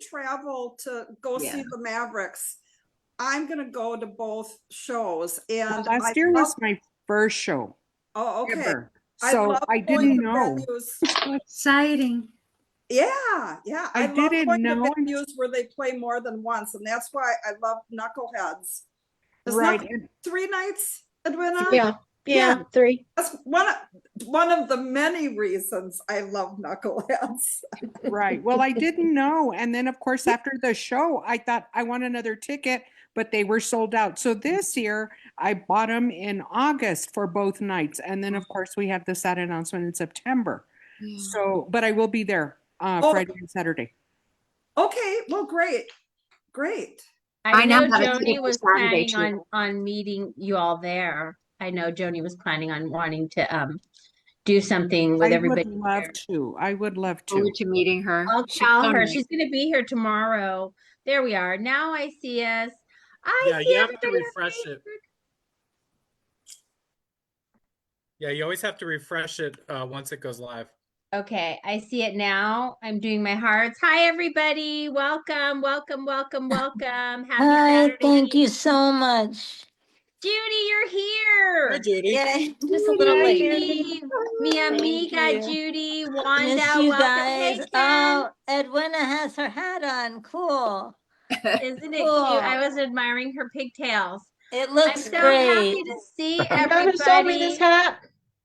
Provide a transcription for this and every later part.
travel to go Yeah. see the Mavericks, I'm going to go to both shows. And Last year was my first show oh, okay. ever. I So love I going didn't to know. venues. So exciting. Yeah, yeah. I love didn't going know. to venues where they play more than once, and that's why I love Knuckleheads. Is Right. Knuckleheads 3 nights, Edwina? Yeah, 3. That's one of the many reasons I love Knuckleheads. Right. Well, I didn't know. And then, of course, after the show, I thought I want another ticket, but they were sold out. So this year, I bought them in August for both nights. And then, of course, we have the sad announcement in September. Yeah. So, but I will be there Friday and Saturday. Okay, well, great. I know know how to Joni take was the Saturday planning too. on meeting you all there. I know Joni was planning on wanting to do something with everybody. I would love to. Forward to meeting her. I'll She's tell so her nice. she's going to be here tomorrow. There we are. Now I see us. Yeah, see you have to everybody on refresh it. Yeah, you always have to refresh it once it goes live. Okay, I see it now. I'm doing my hearts. Hi, everybody. Welcome. Happy Saturday. Thank you so much. Judy, you're here. Hi, Judy. Yay, just a little late. Mi amiga you. Judy, Wanda, Miss you welcome. guys. Hey, Ken. Edwina has her hat on. Cool. Isn't it cute? I was admiring her pigtails. It I'm looks so great. happy to see You know who sold me this everybody. hat?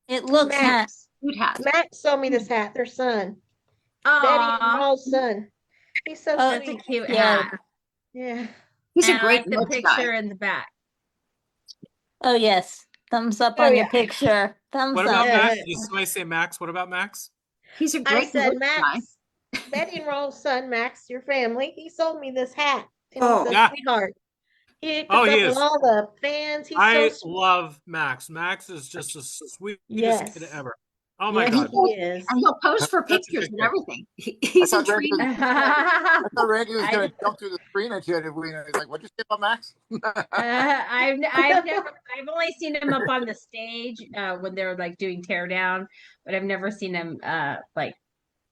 It looks Max. Good hat. Max sold me this hat, their son. Betty and Aw, Raul's son. He's so that's a sweet. cute Yeah. hat. Yeah. He's And a I great like the notes picture guy. in the back. Oh yes. Thumbs up Oh, on your yeah. picture. Thumbs What up. about Yeah. Max? Did somebody say Max? What about Max? He's a I great said, notes guy. Max, Betty and Raul's son, Max, your family, he sold me this hat. And Oh. he's a Yeah. sweetheart. He Oh, puts he up with is. all the fans. He's so I sweet. love Max. Max is just the sweetest Yes. kid ever. Oh my Yes, God. he is. And he'll pose for That's a pictures good and kid. everything. He's thought Randy intriguing. I thought Randy was I- going to jump through the screen at you. And he's like, "What'd you say about Max?" I've only seen him up on the stage when they're like doing teardown, but I've never seen him like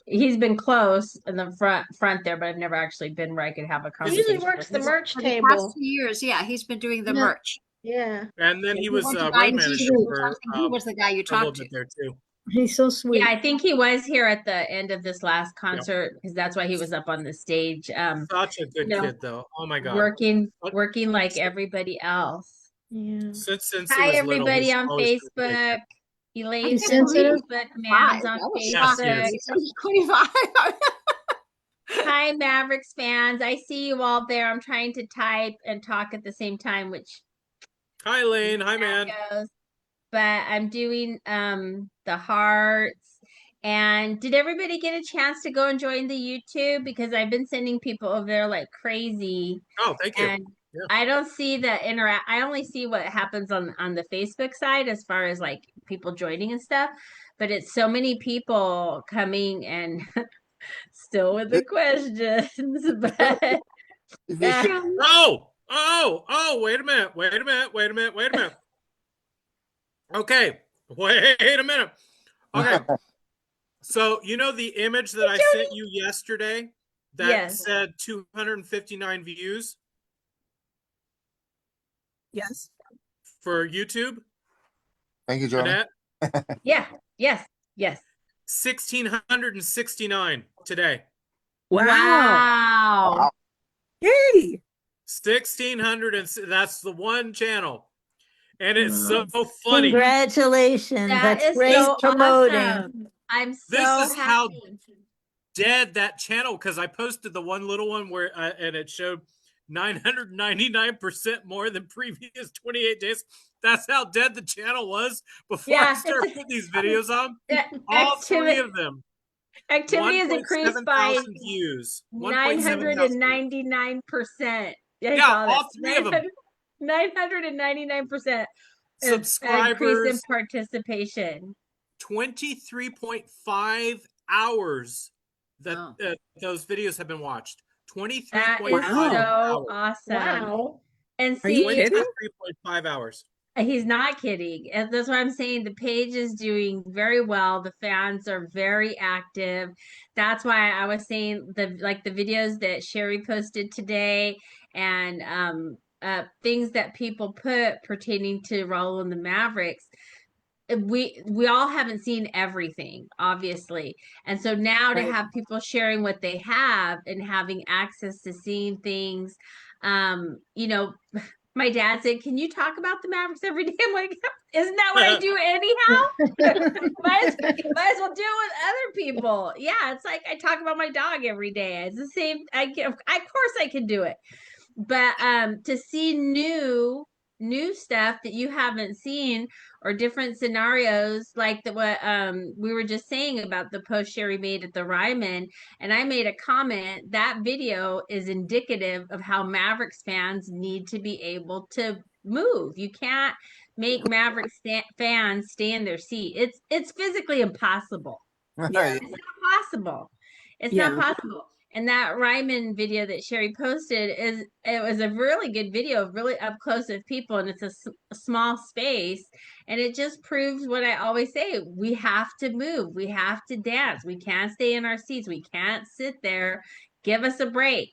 he's been close in the front there, but I've never actually been where I could have a He conversation. usually works the with him. merch For the past table. 2 years, yeah, he's been doing the Yeah. merch. Yeah. And then he was went to road Guidance manager School or for something. He was the guy you a little talked to. bit there too. He's so sweet. Yeah, I think he was here at the end of this last concert because that's why he was up on the stage. Such a good know, kid though. Oh my God. working like everybody else. Yeah. Since he Hi, was everybody little, on he's always been a Facebook. Elaine's can't on believe he's Facebook. Mav's on That was Yes, he Facebook. is. He's 25. Hi, Mavericks fans. I see you all there. I'm trying to type and talk at the same time, which Hi Lane. Hi man. goes. But I'm doing the hearts. And did everybody get a chance to go and join the YouTube? Because I've been sending people over there like crazy. Oh, thank you. And Yeah. I don't see the I only see what happens on the Facebook side as far as like people joining and stuff. But it's so many people coming and still with the questions. But Oh, wait a minute. Okay. Wait a minute. Okay. So, you know the image that I sent you yesterday that said 259 views? Yes. For YouTube? Thank you, Johnny. Annette? yeah. Yes. 1,669 today. Wow. Yay. 1,600 and that's the one channel. And it's so funny. Congratulations. That That's is great so promoting. awesome. I'm so This is how happy. dead that channel, because I posted the one little one where and it showed 999% more than previous 28 days. That's how dead the channel was before I started putting these videos on. All three of them. Activity has increased by 1,700 views. 999%. Yeah, all three of them. 999% Subscribers. Increase in participation. 23.5 hours that those videos have been watched. 23.5 That is so hours. awesome. Wow. And Are you see, kidding? 23.5 hours. He's not kidding. And that's what I'm saying. The page is doing very well. The fans are very active. That's why I was saying the videos that Sherry posted today and things that people put pertaining to Raul and the Mavericks. We all haven't seen everything, obviously. And so now to Right. have people sharing what they have and having access to seeing things, you know, my dad said, "Can you talk about the Mavericks every day?" I'm like, "Isn't that what I do anyhow? might as well do it with other people." Yeah, it's like I talk about my dog every day. It's the same. Of course I can do it, but to see new stuff that you haven't seen or different scenarios like what we were just saying about the post Sherry made at the Ryman, and I made a comment. That video is indicative of how Mavericks fans need to be able to move. You can't make Mavericks fans stay in their seat. It's physically impossible. It's not possible. It's not possible. And that Ryman video that Sherry posted it was a really good video of really up close with people, and it's a small space, and it just proves what I always say: we have to move, we have to dance, we can't stay in our seats, we can't sit there. Give us a break,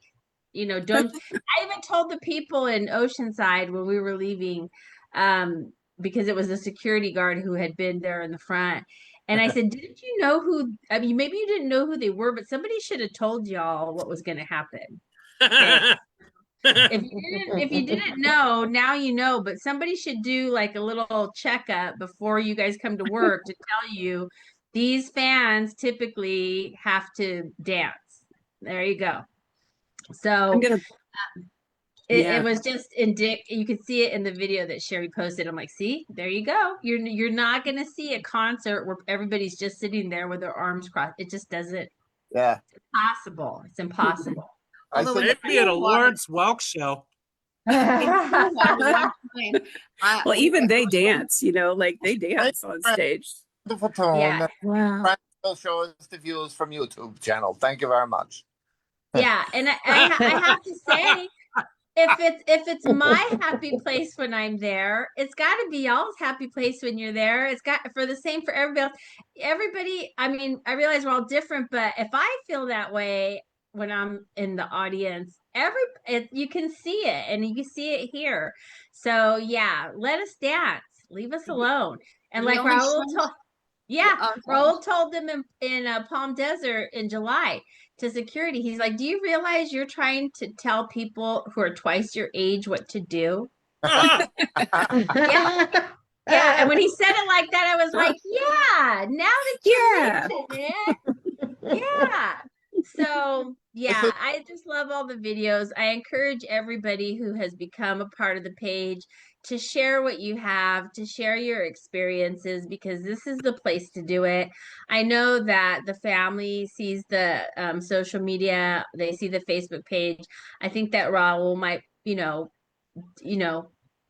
don't. I even told the people in Oceanside when we were leaving, because it was a security guard who had been there in the front. And I said, "Didn't you know who? I mean, maybe you didn't know who they were, but somebody should have told y'all what was going to happen." Okay. If you didn't know, now you know. But somebody should do like a little checkup before you guys come to work to tell you these fans typically have to dance. There you go. So it was just you could see it in the video that Sherry posted. I'm like, see, there you go. You're not gonna see a concert where everybody's just sitting there with their arms crossed. It just doesn't. Yeah. It's impossible. It's impossible. Although in the Maybe at a pool water- Lawrence Welk show. Well, Well, even they dance, like they dance on stage. Wonderful tone. Yeah. Wow. Will show us the views from YouTube channel. Thank you very much. Yeah, and I have to say, if it's my happy place when I'm there, it's got to be y'all's happy place when you're there. It's got for the same for everybody else. Everybody, I mean, I realize we're all different, but if I feel that way when I'm in the audience, you can see it, and you can see it here. So yeah, let us dance. Leave us alone. And The like only Raul show- told, yeah, Oh, Raul told them in Palm Desert in July to security. He's like, "Do you realize you're trying to tell people who are twice your age what to do?" Yeah. Yeah. And when he said it like that, I was like, yeah, now that you mention it. Yeah. So yeah, I just love all the videos. I encourage everybody who has become a part of the page to share what you have, to share your experiences, because this is the place to do it. I know that the family sees the social media, they see the Facebook page. I think that Raul might,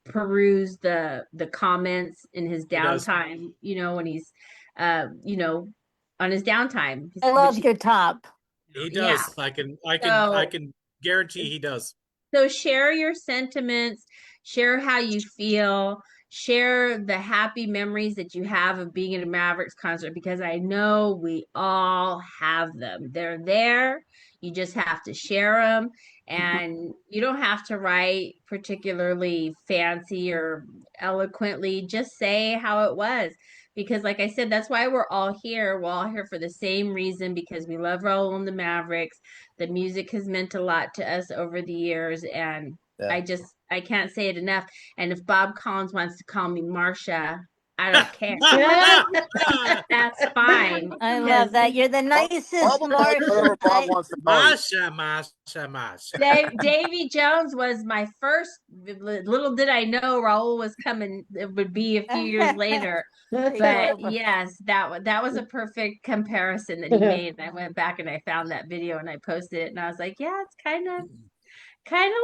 peruse the comments in his downtime, when he's on his downtime. I love your top. He does. Yeah. I can guarantee he does. So share your sentiments, share how you feel, share the happy memories that you have of being at a Mavericks concert, because I know we all have them. They're there. You just have to share them, and you don't have to write particularly fancy or eloquently. Just say how it was. Because like I said, that's why we're all here. We're all here for the same reason, because we love Raul and the Mavericks. The music has meant a lot to us over the years, and I can't say it enough. And if Bob Collins wants to call me Marcia, I don't care. That's fine. I love that. You're the nicest, Whatever Bob wants to call you. Masha. Davy Jones was my first. Little did I know Raul was coming. It would be a few years later. But yes, that was a perfect comparison that he made. And I went back and I found that video and I posted it, and I was like, yeah, it's kind of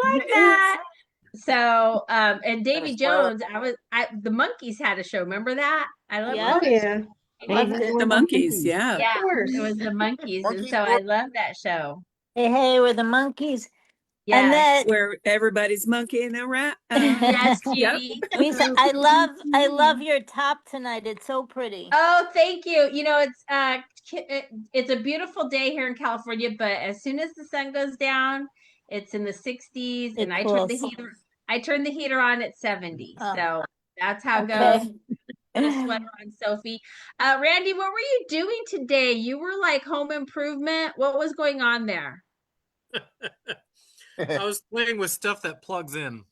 like that. So and Davy Jones, the Monkees had a show. Remember that? I love Yeah. that. The monkeys, yeah. Yeah, course. it was the Monkees, and so I love that show. Hey, we're the monkeys. Yes. And then Where everybody's monkeying around. Yes, Yep. Judy. Lisa, I love your top tonight. It's so pretty. Oh, thank you. You know, it's a beautiful day here in California, but as soon as the sun goes down, it's in the 60s, and It I cools. turn the heater on at 70. Oh, So that's how it okay. goes. Put a sweater on, Sophie. Randy, what were you doing today? You were like home improvement. What was going on there? I was playing with stuff that plugs in.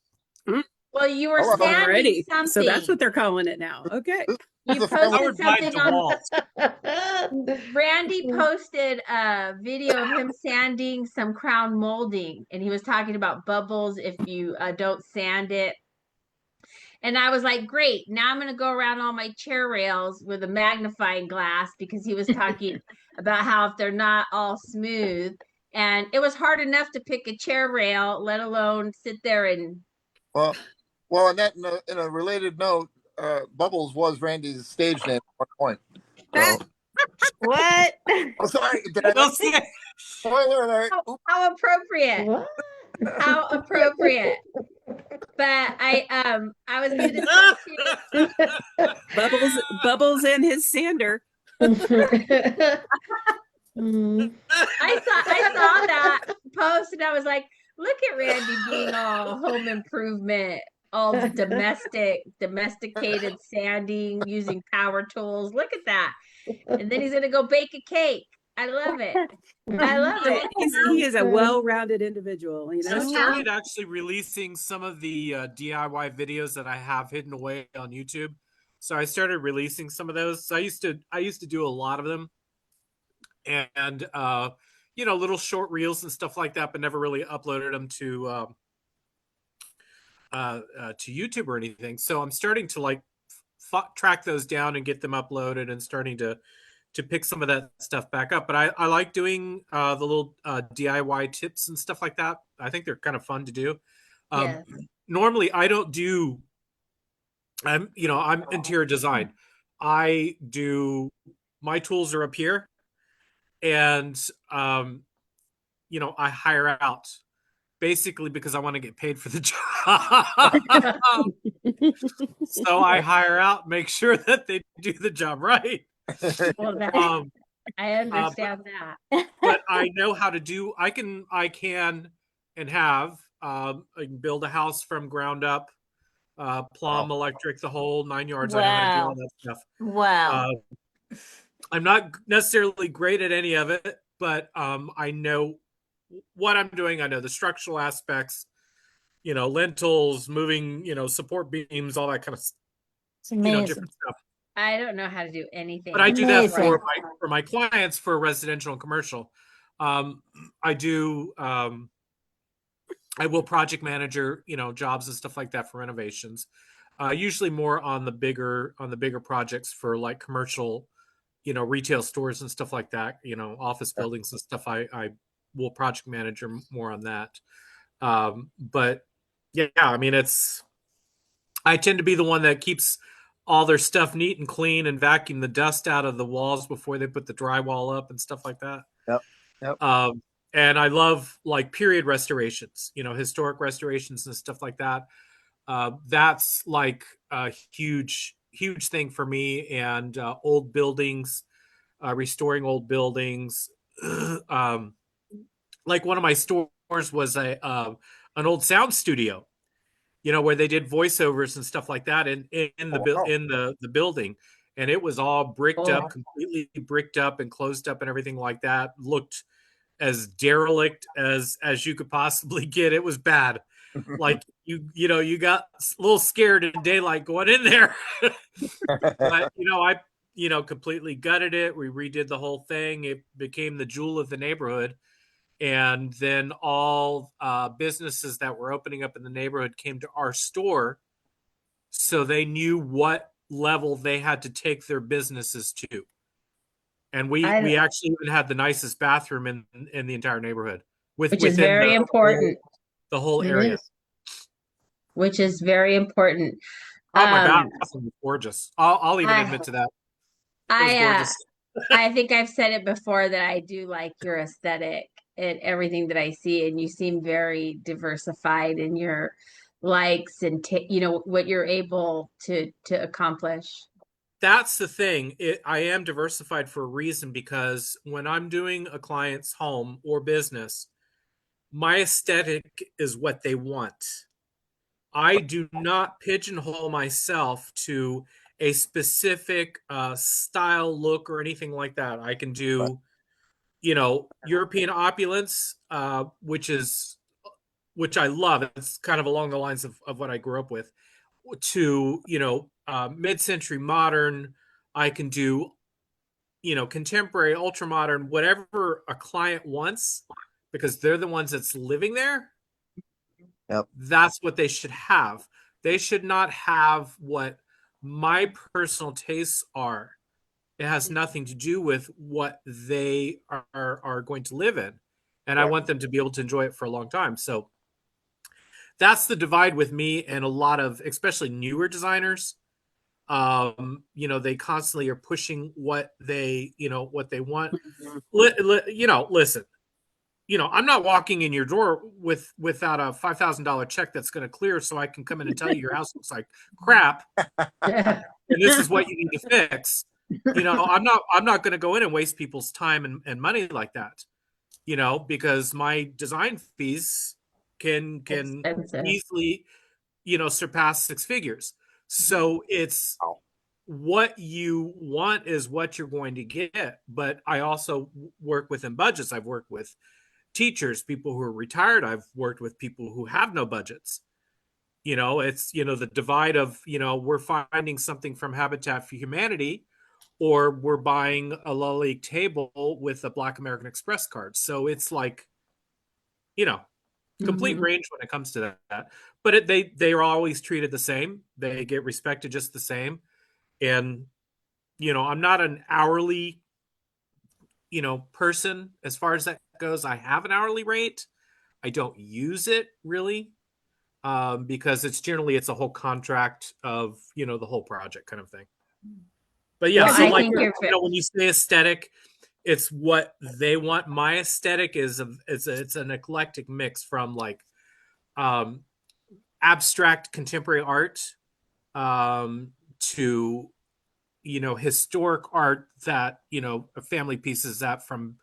Well, you were Hello. sanding Already. something. So that's what they're calling it now. Okay. You The posted Powered by something on DeWalt. Randy posted a video of him sanding some crown molding, and he was talking about bubbles if you don't sand it. And I was like, great, now I'm going to go around all my chair rails with a magnifying glass, because he was talking about how if they're not all smooth, and it was hard enough to pick a chair rail, let alone sit there and. Well, in a related note, Bubbles was Randy's stage name at one point. So, What? I'm sorry. Did I Don't say- spoiler alert? How appropriate. What? How appropriate. But I was gonna say Bubbles and his sander. I saw that post, and I was like, look at Randy being all home improvement, all domesticated sanding, using power tools. Look at that. And then he's gonna go bake a cake. I love it. I love it. He is a well-rounded individual, you I know. started actually releasing some of the DIY videos that I have hidden away on YouTube. So I started releasing some of those. So I used to do a lot of them, and you know, little short reels and stuff like that, but never really uploaded them to YouTube or anything. So I'm starting to like track those down and get them uploaded, and starting to pick some of that stuff back up. But I like doing the little DIY tips and stuff like that. I think they're kind of fun to do. Yes. Normally I don't do, I'm interior design. I do, my tools are up here, and you know, I hire out basically because I want to get paid for the job. So I hire out, make sure that they do the job right. Well, I understand that. But I know how to do. I can and have. I can build a house from ground up, plumb, electric, the whole 9 yards. I know how to do all that stuff. Wow. I'm not necessarily great at any of it, but I know what I'm doing. I know the structural aspects, you know, lintels, moving, you know, support beams, all that kind of, It's you amazing. know, different stuff. I don't know how to do anything. But I do that Amazing. for my clients for residential and commercial. I do. I will project manager, you know, jobs and stuff like that for renovations. Usually more on the bigger projects for like commercial, you know, retail stores and stuff like that. You know, office buildings and stuff. I will project manager more on that. But yeah, I mean, I tend to be the one that keeps all their stuff neat and clean and vacuum the dust out of the walls before they put the drywall up and stuff like that. Yep. And I love like period restorations, you know, historic restorations and stuff like that. That's like a huge thing for me. And old buildings, restoring old buildings. Like one of my stores was an old sound studio, you know, where they did voiceovers and stuff like that in the building, and it was all bricked up, completely bricked up and closed up and everything like that. Looked as derelict as you could possibly get. It was bad. Like you know, you got a little scared in daylight going in there. But I completely gutted it. We redid the whole thing. It became the jewel of the neighborhood. And then all businesses that were opening up in the neighborhood came to our store, so they knew what level they had to take their businesses to. And we actually even had the nicest bathroom in the entire neighborhood, which is very important. The whole area, which is very important. Oh, my bathroom was gorgeous. I'll even admit to that. It was gorgeous. I think I've said it before that I do like your aesthetic. at everything that I see, and you seem very diversified in your likes and what you're able to accomplish. That's the thing. I am diversified for a reason, because when I'm doing a client's home or business, my aesthetic is what they want. I do not pigeonhole myself to a specific style, look, or anything like that. I can do, European opulence, which I love. It's kind of along the lines of what I grew up with, to, mid-century modern. I can do, contemporary, ultra modern, whatever a client wants, because they're the ones that's living there. Yep. That's what they should have. They should not have what my personal tastes are. It has nothing to do with what they are going to live in. And I want them to be able to enjoy it for a long time. So that's the divide with me and a lot of, especially newer designers. They constantly are pushing what they want. Listen, I'm not walking in your door without a $5,000 check that's going to clear so I can come in and tell you your house looks like crap and this is what you need to fix. I'm not going to go in and waste people's time and money like that, because my design fees can Expensive. easily, surpass six figures. So it's what you want is what you're going to get. But I also work within budgets. I've worked with teachers, people who are retired. I've worked with people who have no budgets. It's, the divide of, we're finding something from Habitat for Humanity, or we're buying a low league table with a Black American Express card. So it's like, complete range when it comes to that. But they are always treated the same. They get respected just the same. And, I'm not an hourly, person as far as that goes. I have an hourly rate. I don't use it really, because it's a whole contract of, the whole project kind of thing. But yeah, Well, so I like, think when you say aesthetic, it's what they want. My aesthetic is it's an eclectic mix from like abstract contemporary art to historic art that family pieces that from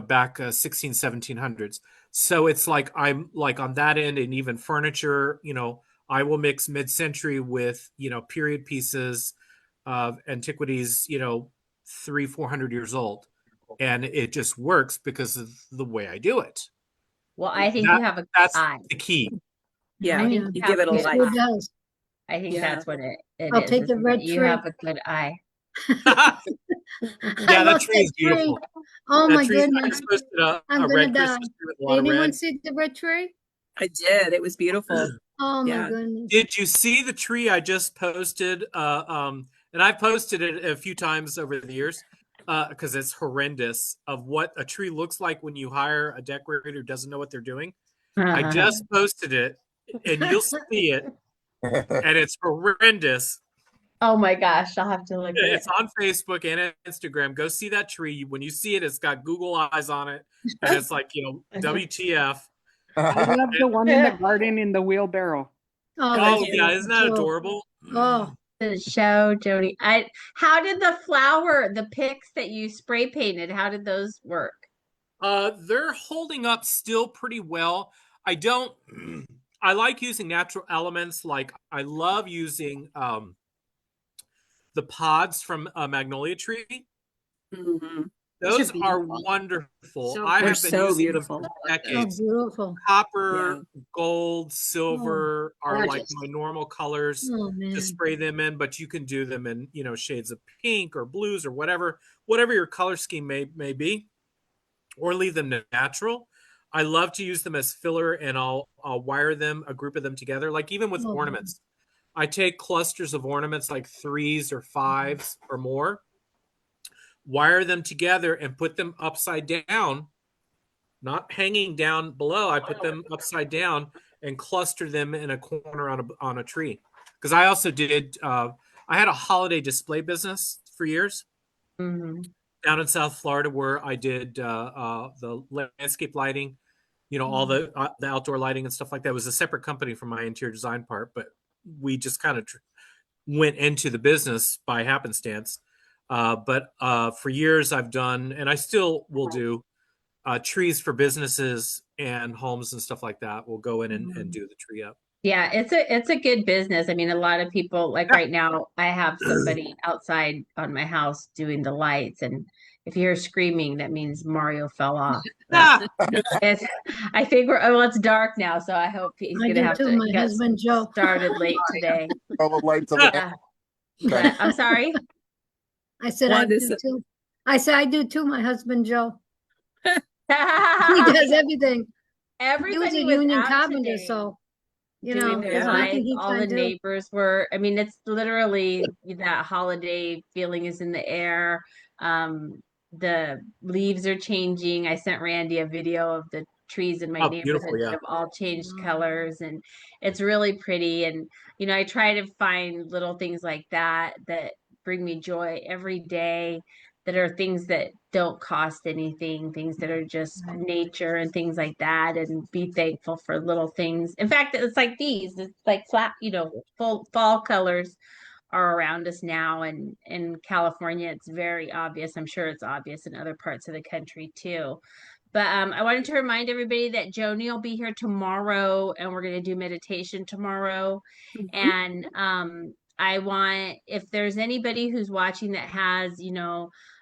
back 1700s. So it's like I'm like on that end, and even furniture, I will mix mid-century with period pieces of antiquities, 300-400 years old, and it just works because of the way I do it. Well, I think you have a good That's eye. the key. Yeah, I think you you give it a have life. good It does. I think Yeah. that's what it I'll is. take is the that red you tree. have a good eye. I Yeah, that love tree is that tree. beautiful. Oh That my tree, I goodness. just posted a I'm gonna red die. Christmas tree with a Did lot of anyone red. see the red tree? I did. It was beautiful. Oh my Yeah. goodness. Did you see the tree I just posted? And I've posted it a few times over the years because it's horrendous of what a tree looks like when you hire a decorator who doesn't know what they're doing. I just posted it, and you'll see it, and it's horrendous. Oh my gosh, I'll have to look at it. It's on Facebook and Instagram. Go see that tree. When you see it, it's got Google eyes on it, and it's like, WTF. I love the one in the garden in the wheelbarrow. Oh, Oh that's yeah, isn't that beautiful. adorable? Oh, The show, Jody. How did the pics that you spray painted, how did those work? They're holding up still pretty well. I like using natural elements. Like I love using the pods from a magnolia tree. Mhm. Those Those are beautiful. wonderful. So I They're have been so using beautiful. them for oh, decades. beautiful. Copper, gold, silver are like gorgeous. my normal colors Oh to man. spray them in, but you can do them in, shades of pink or blues or whatever your color scheme may be, or leave them natural. I love to use them as filler, and I'll wire them, a group of them together. Like even with Oh, ornaments, I take clusters of ornaments, like 3s or 5s or more, wire them together and put them upside down, not hanging down below. I put them upside down and cluster them in a corner on a tree. Because I also did, I had a holiday display business for years. Mhm. down in South Florida where I did the landscape lighting, all the outdoor lighting and stuff like that. It was a separate company from my interior design part, but we just kind of went into the business by happenstance. But for years I've done, and I still will do, trees for businesses and homes and stuff like that. We'll go in and do the tree up. Yeah, it's a good business. I mean, a lot of people, like right now, I have somebody outside on my house doing the lights, and if you hear screaming, that means Mario fell off. But I think it's dark now, so I hope he's I gonna do have too, to my get husband Joe. started late today. All the lights on the Yeah. But I'm sorry. I said Well, I this- do too. I said I do too, my husband Joe. He Everybody does everything. He was was a union out carpenter, today so doing their there's nothing lights. he All the can't do. neighbors were, I mean, it's literally that holiday feeling is in the air. The leaves are changing. I sent Randy a video of the trees in my Oh, beautiful, neighborhood yeah. that have all changed colors, and it's really pretty. And I try to find little things like that that bring me joy every day, that are things that don't cost anything, things that are just nature and things like that, and be thankful for little things. In fact, it's like these, it's like flat, full fall colors are around us now. And in California, it's very obvious. I'm sure it's obvious in other parts of the country too. But I wanted to remind everybody that Joni will be here tomorrow, and we're going to do meditation tomorrow. And I want, if there's anybody who's watching that has,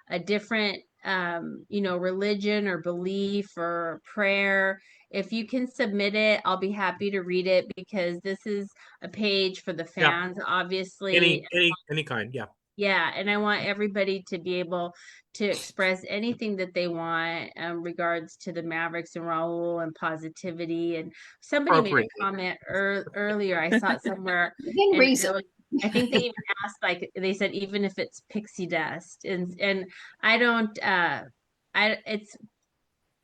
a different, religion or belief or prayer, if you can submit it, I'll be happy to read it, because this is a page for the Yeah. fans, obviously. Any kind, yeah. Yeah, and I want everybody to be able to express anything that they want in regards to the Mavericks and Raul and positivity. And somebody made a comment earlier. I saw it somewhere. Within And reason. I think they even asked, like, they said, even if it's pixie dust. And I don't,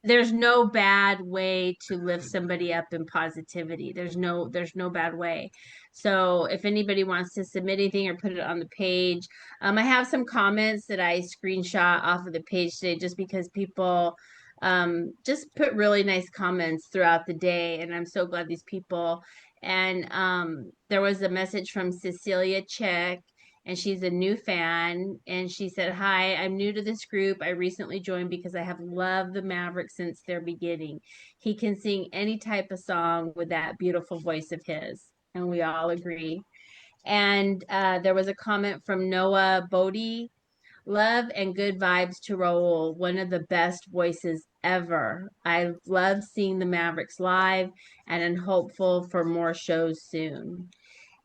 there's no bad way to lift somebody up in positivity. There's no bad way. So if anybody wants to submit anything or put it on the page, I have some comments that I screenshot off of the page today, just because people just put really nice comments throughout the day, and I'm so glad these people. And there was a message from Cecilia Chick, and she's a new fan, and she said, "Hi, I'm new to this group. I recently joined because I have loved the Mavericks since their beginning. He can sing any type of song with that beautiful voice of his." And we all agree. And there was a comment from Noah Bodie: "Love and good vibes to Raul, one of the best voices ever. I love seeing the Mavericks live, and I'm hopeful for more shows soon."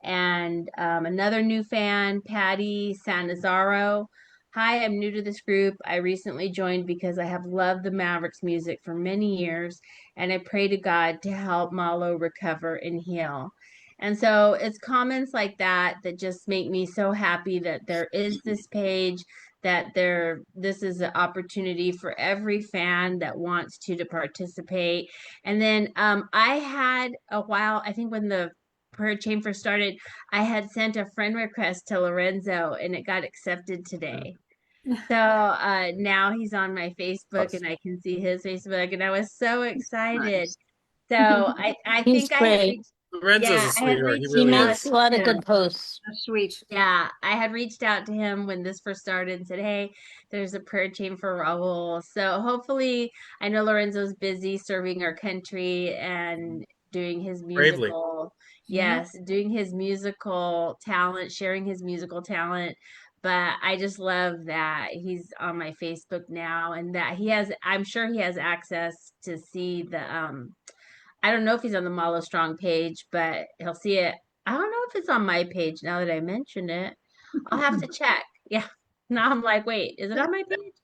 And another new fan, Patty Sanazaro: "Hi, I'm new to this group. I recently joined because I have loved the Mavericks music for many years, and I pray to God to help Malo recover and heal." And so it's comments like that that just make me so happy that there is this page, that this is an opportunity for every fan that wants to participate. And then I had a while, I think when the prayer chain first started, I had sent a friend request to Lorenzo, and it got accepted today. So now he's on my Facebook, and I can see his Facebook, and I was so excited. So I He's think I had great. reached, Lorenzo's yeah, a I had sweetheart. He reached He really out makes is. a lot of to good posts. That's sweet. Yeah, I had reached out to him when this first started and said, "Hey, there's a prayer chain for Raul." So hopefully, I know Lorenzo's busy serving our country and doing his Bravely. musical, yes, doing his musical talent, sharing his musical talent. But I just love that he's on my Facebook now, and that I'm sure he has access to see the I don't know if he's on the Malo Strong page, but he'll see it. I don't know if it's on my page now that I mentioned it. I'll have to check. Yeah. Now I'm like, wait, is it on my page?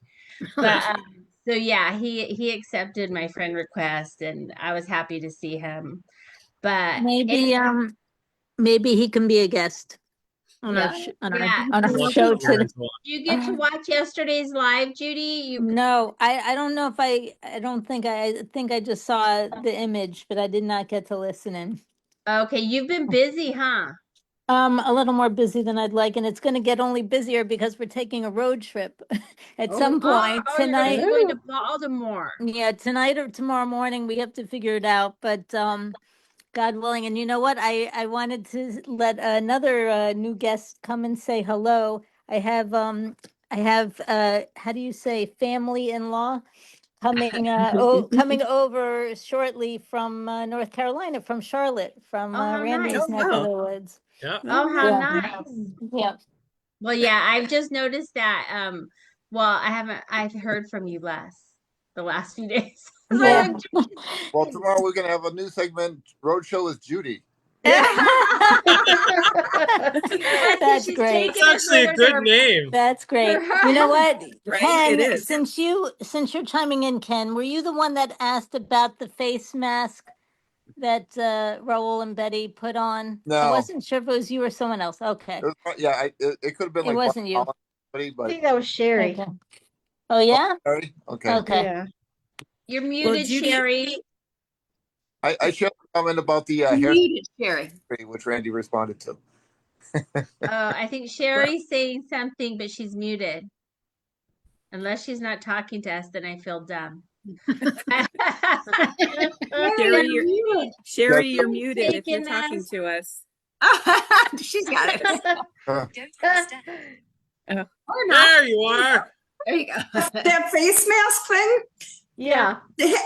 But so yeah, he accepted my friend request, and I was happy to see him. But Maybe he can be a guest on Yeah, our on yeah. our We'll have show to today. Lorenzo on. Did you get to watch yesterday's live, Judy? No, I don't know if I don't think I think I just saw the image, but I did not get to listen in. Okay, you've been busy, huh? A little more busy than I'd like, and it's going to get only busier because we're taking a road trip at some point Oh, you're gonna be tonight. going to Baltimore. Yeah, tonight or tomorrow morning, we have to figure it out. But God willing, and you know what? I wanted to let another new guest come and say hello. I have how do you say, family-in-law coming coming over shortly from North Carolina, from Charlotte, from Oh, how Randy's nice. neck of wow. the woods. Yeah. Oh, how Yeah. nice. Yeah. Well, yeah, I've just noticed that. Well, I've heard from you less the last few days. Yeah. Well, tomorrow we're gonna have a new segment. Roadshow with Judy. That's She's great. taking It's it actually a further good to name. That's great. You know what, Right? Ken, It is. since you're chiming in, Ken, were you the one that asked about the face mask that Raul and Betty put on? I No. wasn't sure if it was you or someone else. Okay. Yeah, it could have been It like wasn't you. somebody, I but think that was Sherry. Okay. Oh yeah? sorry. Okay. Okay. Yeah. You're Well, muted, Judy, Sherry. I shared a comment about the hair muted Sherry. spray, which Randy responded to. I think Sherry's saying something, but she's muted. Unless she's not talking to us, then I feel dumb. Sherry, Sherry, Yeah. you're muted if you're Taking talking us. to us. She's got it. There you are. There you go. That face mask thing, Yeah.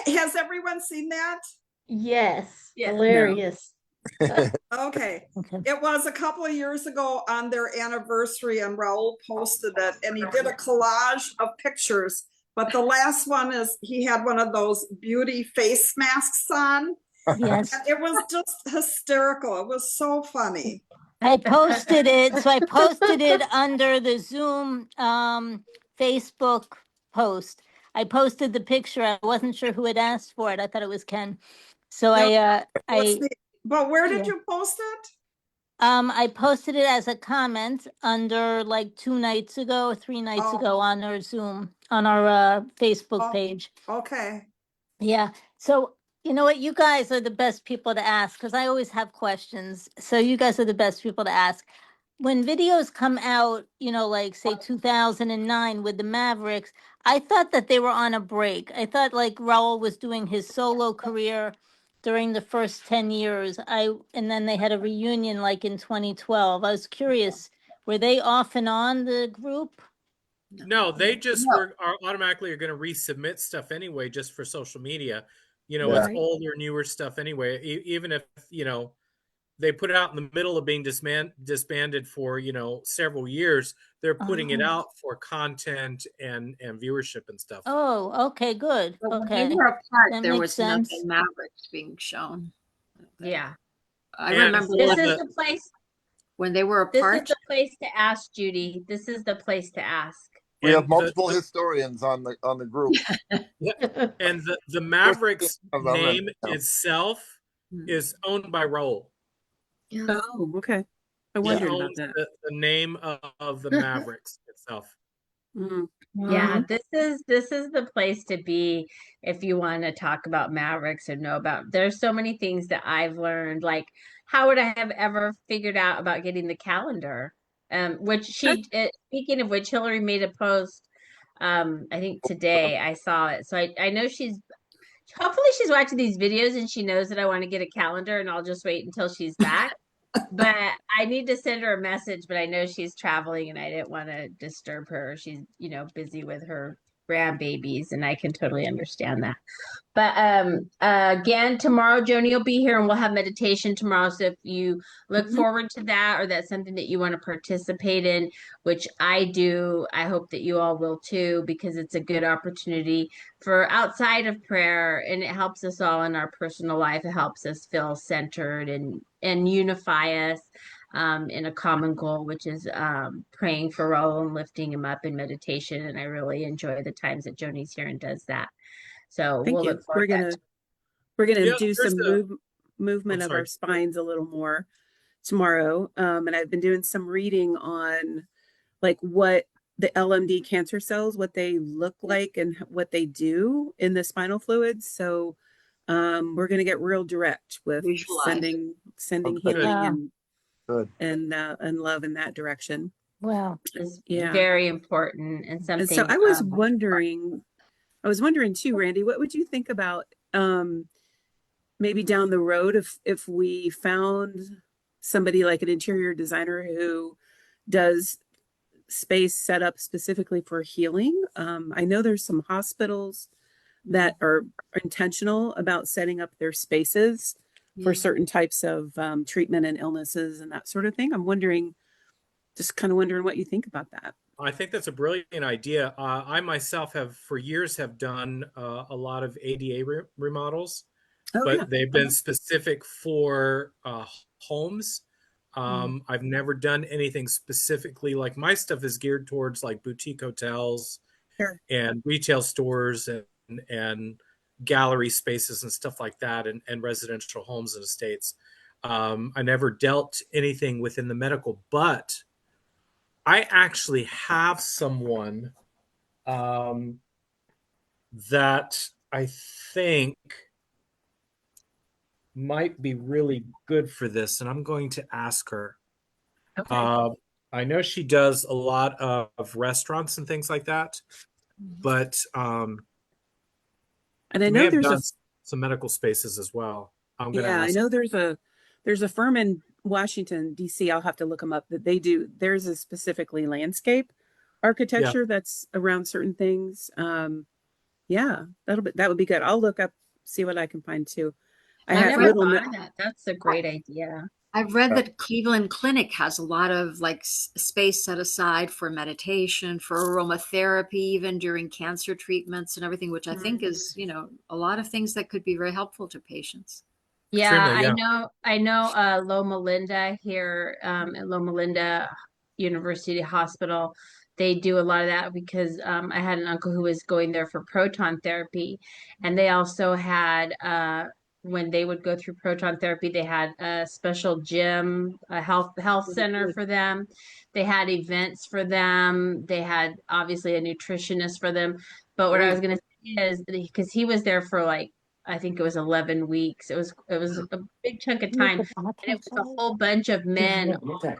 has everyone seen that? Yes. Yeah. Hilarious. Okay. Okay. It was a couple of years ago on their anniversary, and Raul posted it, and he did a collage of pictures. But the last one is he had one of those beauty face masks on. Yes. And it was just hysterical. It was so funny. I posted it. So I posted it under the Zoom Facebook post. I posted the picture. I wasn't sure who had asked for it. I thought it was Ken. So But where did Yeah. you post it? I posted it as a comment under like 2 nights ago, 3 nights Oh. ago on our Zoom, on our Facebook Oh. page. Okay. Yeah. So, you know what? You guys are the best people to ask because I always have questions. So you guys are the best people to ask. When videos come out, you know, like say 2009 with the Mavericks, I thought that they were on a break. I thought like Raul was doing his solo career during the first 10 years. And then they had a reunion like in 2012. I was curious, were they off and on the group? No, they just are automatically going to resubmit stuff anyway, just for social media. You know, Yeah. it's older, newer stuff anyway. Even if they put it out in the middle of being disbanded for several years, they're putting it out for content and viewership and stuff. Oh, okay, good. But when Okay. they were apart, That there makes was sense. nothing Mavericks being shown. Yeah. I And remember This for is the- the place. when they were This is apart. the place to ask, Judy. This is the place to ask. We have And multiple historians on the group. and the Mavericks Of them, name and- itself is owned by Raul. Oh, okay. I He wondered about owns that. the name of the Mavericks itself. Mm. Yeah, this is the place to be if you want to talk about Mavericks or know about. There's so many things that I've learned. Like, how would I have ever figured out about getting the calendar? Which speaking of which, Hillary made a post. I think today I saw it. So I know hopefully she's watching these videos and she knows that I want to get a calendar, and I'll just wait until she's back. But I need to send her a message, but I know she's traveling and I didn't want to disturb her. She's, busy with her grandbabies, and I can totally understand that. But again, tomorrow Joni will be here and we'll have meditation tomorrow. So if you look forward to that, or that's something that you want to participate in, which I do, I hope that you all will too, because it's a good opportunity for outside of prayer, and it helps us all in our personal life. It helps us feel centered and unify us in a common goal, which is praying for Raul and lifting him up in meditation. And I really enjoy the times that Joni's here and does that. So Thank we'll you. look forward to that. We're gonna Yeah, do there's some movement I'm of our sorry. spines a little more tomorrow. And I've been doing some reading on like what the LMD cancer cells, what they look like and what they do in the spinal fluids. So we're gonna get real direct with Visualize. sending Okay. healing Wow. and Good. and love in that direction. Wow. Is Yeah. very important and something. And so I was wondering too, Randy, what would you think about maybe down the road if we found somebody like an interior designer who does space set up specifically for healing? I know there's some hospitals that are intentional about setting up their spaces for certain types of treatment and illnesses and that sort of thing. I'm wondering, just kind of wondering what you think about that. I think that's a brilliant idea. I myself have for years have done a lot of ADA remodels, but they've been specific for homes. I've never done anything specifically, like my stuff is geared towards like boutique hotels and retail stores and gallery spaces and stuff like that, and residential homes and estates. I never dealt anything within the medical, but I actually have someone that I think might be really good for this, and I'm going to ask her. Okay. I know she does a lot of restaurants and things like that, but and I she may know have there's done some medical spaces as well. I'm going to I ask. know there's a firm in Washington, D.C. I'll have to look them up, that there's a specifically landscape architecture that's around certain things. Yeah, that would be good. I'll look up, see what I can find too. I never thought of that. That's a great idea. I've read that Cleveland Clinic has a lot of like space set aside for meditation, for aromatherapy, even during cancer treatments and everything, which I think is, a lot of things that could be very helpful to patients. Yeah, Extremely, I know Loma Linda here at Loma Linda University Hospital. They do a lot of that because I had an uncle who was going there for proton therapy, and they also had when they would go through proton therapy, they had a special gym, a health center for them. They had events for them. They had obviously a nutritionist for them. But what I was going to say is because he was there for like I think it was 11 weeks. It was a big chunk of time, and it was a whole bunch of men going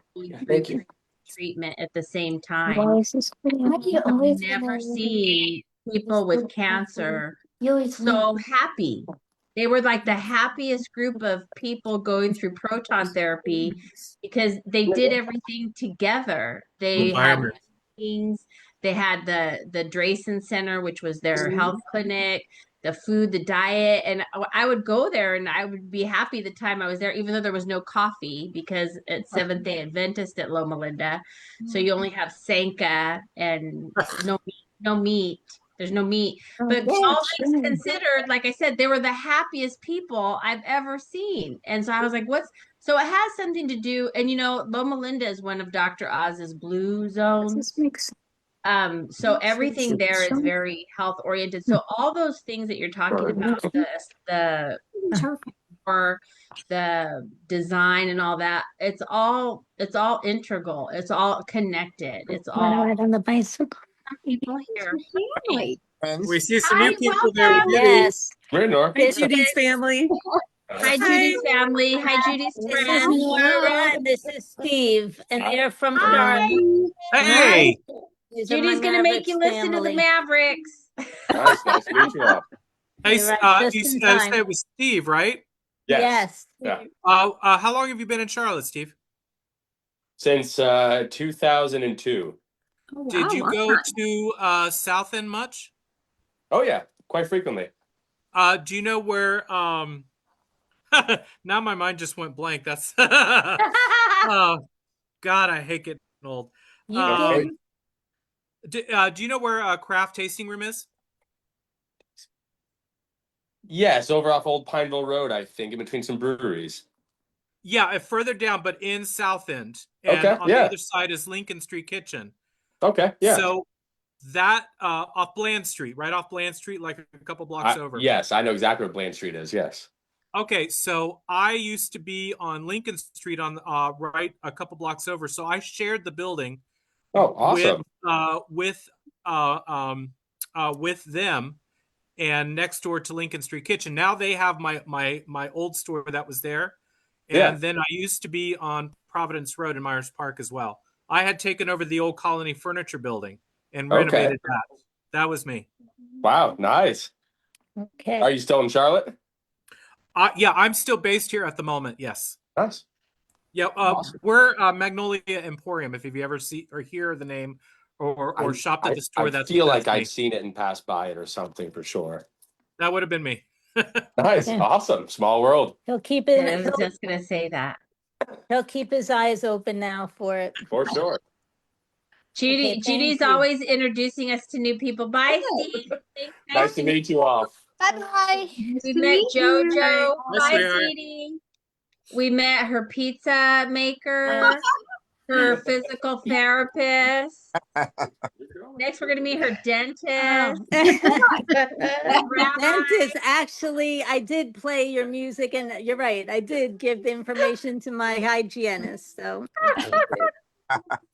through treatment at the same time. I've never seen people with cancer so happy. They were like the happiest group of people going through proton therapy because they did everything together. They had meetings, they had the Drayson Center, which was their health clinic, the food, the diet, and I would go there and I would be happy the time I was there, even though there was no coffee because it's Seventh Day Adventist at Loma Linda, so you only have Sanka and no meat. There's no meat, but all things considered, like I said, they were the happiest people I've ever seen, and so I was like, "What's?" So it has something to do, and Loma Linda is one of Dr. Oz's blue zones. So everything there is very health oriented. So all those things that you're talking about, the or the design and all that, it's all integral. It's all connected. It's all on the bicycle. people here. We see some new people there. welcome. Yes. Hey, Judy's family. Hi, Judy's family. Hi, Judy's This is friends. Nora. This is Steve, and they're from Charlotte. Hey, These are Judy's my gonna make you Mavericks listen to the family. Mavericks. Nice to meet you all. hey, You're right, just you in said time. it was Steve, right? Yes. Yeah. How long have you been in Charlotte, Steve? Since 2002. Oh, Did wow, you long go time. to South End much? Oh yeah, quite frequently. Do you know where? Now my mind just went blank. That's oh God, I hate getting old. You did. Do you know where Craft Tasting Room is? Yes, over off Old Pineville Road, I think, in between some breweries. Yeah, further down, but in South End, and Okay, on the yeah. other side is Lincoln Street Kitchen. Okay, yeah. So that off Bland Street, right off Bland Street, like a couple blocks over. Yes, I know exactly where Bland Street is. Yes. Okay, so I used to be on Lincoln Street on right a couple blocks over. So I shared the building. Oh, awesome. With them, and next door to Lincoln Street Kitchen. Now they have my old store that was there, and then I used to be on Providence Road in Myers Park as well. I had taken over the old Colony Furniture Building and Okay. renovated that. That was me. Wow, nice. Okay. Are you still in Charlotte? Yeah, I'm still based here at the moment. Yes. Nice. Yeah, Awesome. we're Magnolia Emporium. If you ever see or hear the name or shopped at the store, I feel like I've seen it and passed by it or something for sure. That would have been me. Nice, Yeah. awesome, small world. He'll keep it. I was just gonna say that. He'll keep his eyes open now for it. For sure. Judy, Okay, Judy's thank you. always introducing us to new people. Bye, Steve. Thanks, Nice to meet you all. Bye-bye. We met JoJo. Hi, Hi, sweetheart. sweetie. We met her pizza maker, her physical therapist. Next, we're gonna meet her dentist. Dentist, actually, I did play your music, and you're right. I did give the information to my hygienist. So,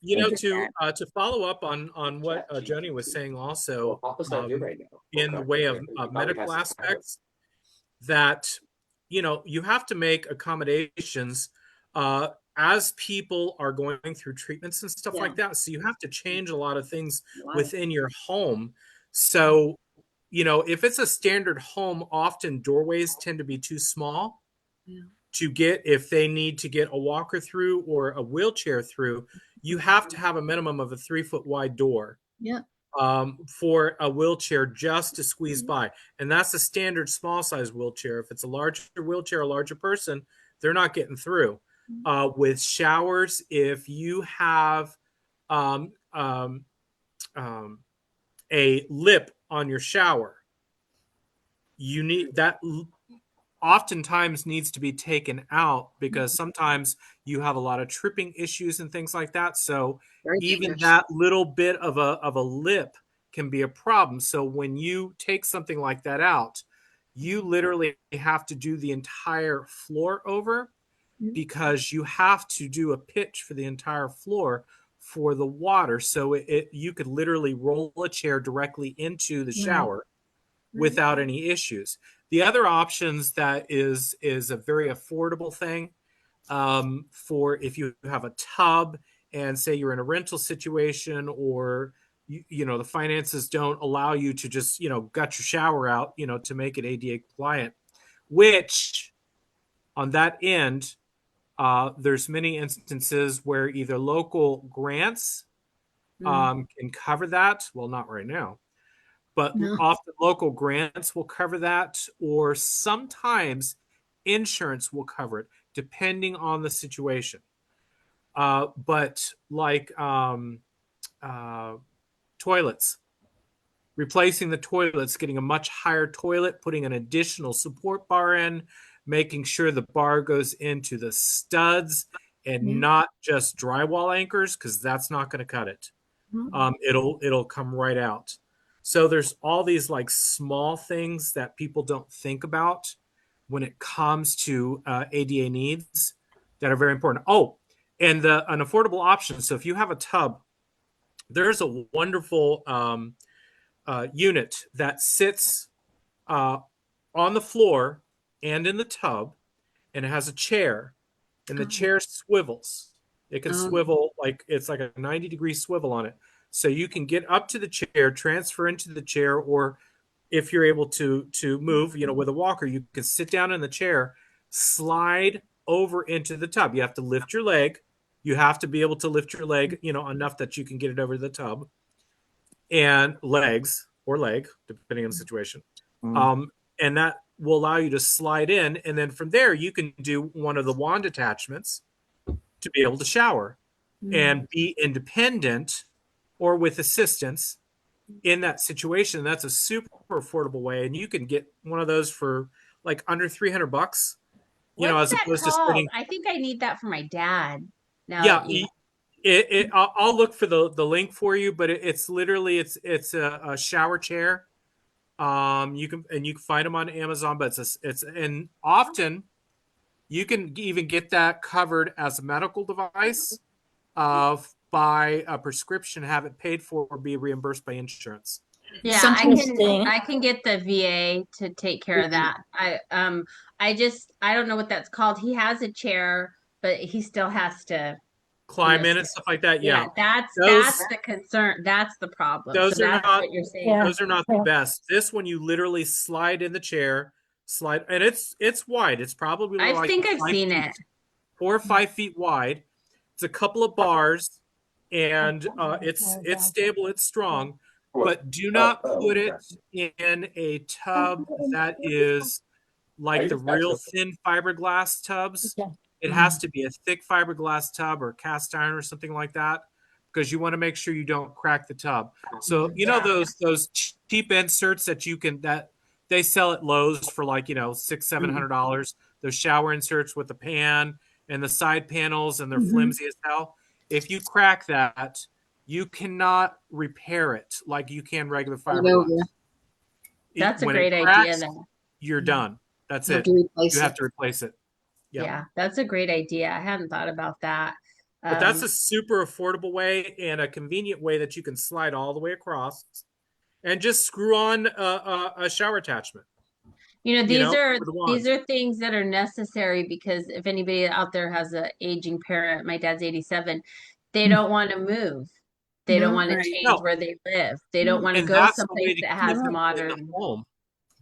You know, Look at to follow up on what Joni was saying also, in the way of medical aspects, that you have to make accommodations as people are going through treatments and stuff like that. So you have to change a lot of things within your home. So if it's a standard home, often doorways tend to be too small to get, if they need to get a walker through or a wheelchair through. You have to have a minimum of a 3-foot wide door for a wheelchair just to squeeze by. And that's a standard small size wheelchair. If it's a larger wheelchair, a larger person, they're not getting through. With showers, if you have a lip on your shower, you need that oftentimes needs to be taken out, because sometimes you have a lot of tripping issues and things like that. So even that little bit of a lip can be a problem. So when you take something like that out, you literally have to do the entire floor over, because you have to do a pitch for the entire floor for the water. So you could literally roll a chair directly into the shower without any issues. The other options that is a very affordable thing for if you have a tub and say you're in a rental situation, or the finances don't allow you to just gut your shower out to make it ADA compliant, which on that end there's many instances where either local grants can cover that. Well, not right now. But often local grants will cover that, or sometimes insurance will cover it, depending on the situation. But like toilets, replacing the toilets, getting a much higher toilet, putting an additional support bar in, making sure the bar goes into the studs and not just drywall anchors, because that's not going to cut it. It'll come right out. So there's all these like small things that people don't think about when it comes to ADA needs that are very important. Oh, and an affordable option. So if you have a tub, there's a wonderful unit that sits on the floor and in the tub, and it has a chair, and the chair swivels. It can swivel it's like a 90-degree swivel on it. So you can get up to the chair, transfer into the chair, or if you're able to move, with a walker, you can sit down in the chair, slide over into the tub. You have to lift your leg. You have to be able to lift your leg, enough that you can get it over the tub, and legs or leg, depending on the situation. And that will allow you to slide in. And then from there, you can do one of the wand attachments to be able to shower and be independent or with assistance in that situation. That's a super affordable way. And you can get one of those for like under $300, What's as that opposed to called? spending. I think I need that for my dad. Now Yeah. I'll look for the link for you, but it's literally, it's a shower chair. You can find them on Amazon, but and often you can even get that covered as a medical device, by a prescription, have it paid for, or be reimbursed by insurance. Yeah, I can get the VA to take care of that. I don't know what that's called. He has a chair but he still has to climb in and stuff like that. Yeah. that's Those- the concern. That's the problem. Those So are that's not- what you're saying. Yeah. Those are not the best. This one, you literally slide in the chair, slide, and it's wide. It's probably I like think I've 5 seen feet, it. 4 or 5 feet wide. It's a couple of bars, and it's stable. It's strong, but do not put it in a tub that is like the real thin fiberglass tubs. Okay. It has to be a thick fiberglass tub or cast iron or something like that, because you want to make sure you don't crack the tub. So you know those cheap inserts that they sell at Lowe's for like $600-700. Those shower inserts with the pan and the side panels, and they're flimsy as hell. If you crack that, you cannot repair it like you can regular fiberglass. That's a When it great idea. cracks, Then. you're done. That's You have it. to replace You have it. to replace it. Yep. Yeah, that's a great idea. I hadn't thought about that. But that's a super affordable way and a convenient way that you can slide all the way across and just screw on a shower attachment. These for the wand. are things that are necessary, because if anybody out there has an aging parent, my dad's 87, they don't want to move. They don't want to Right. change No. where they live. They don't want to And go that's the way someplace to that keep has it in modern. the home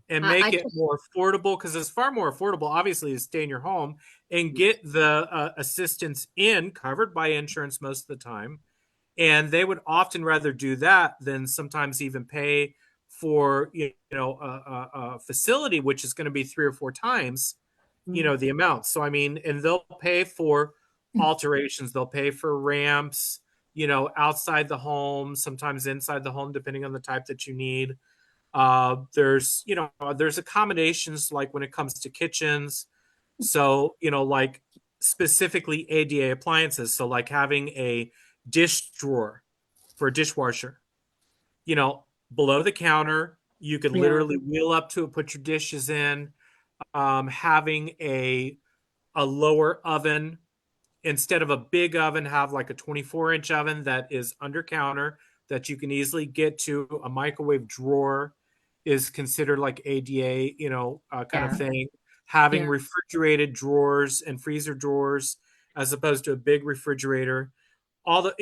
and I make it just- more affordable, because it's far more affordable, obviously, to stay in your home and get the assistance covered by insurance most of the time. And they would often rather do that than sometimes even pay for a facility, which is going to be 3 or 4 times the amount. So I mean, and they'll pay for alterations, they'll pay for ramps, outside the home, sometimes inside the home, depending on the type that you need. There's accommodations like when it comes to kitchens. So like specifically ADA appliances. So like having a dish drawer for a dishwasher, below the counter, you could literally wheel up to it, put your dishes in. Having a lower oven, instead of a big oven, have like a 24-inch oven that is under counter that you can easily get to. A microwave drawer is considered like ADA, kind of thing. Having refrigerated drawers and freezer drawers as opposed to a big refrigerator. All the,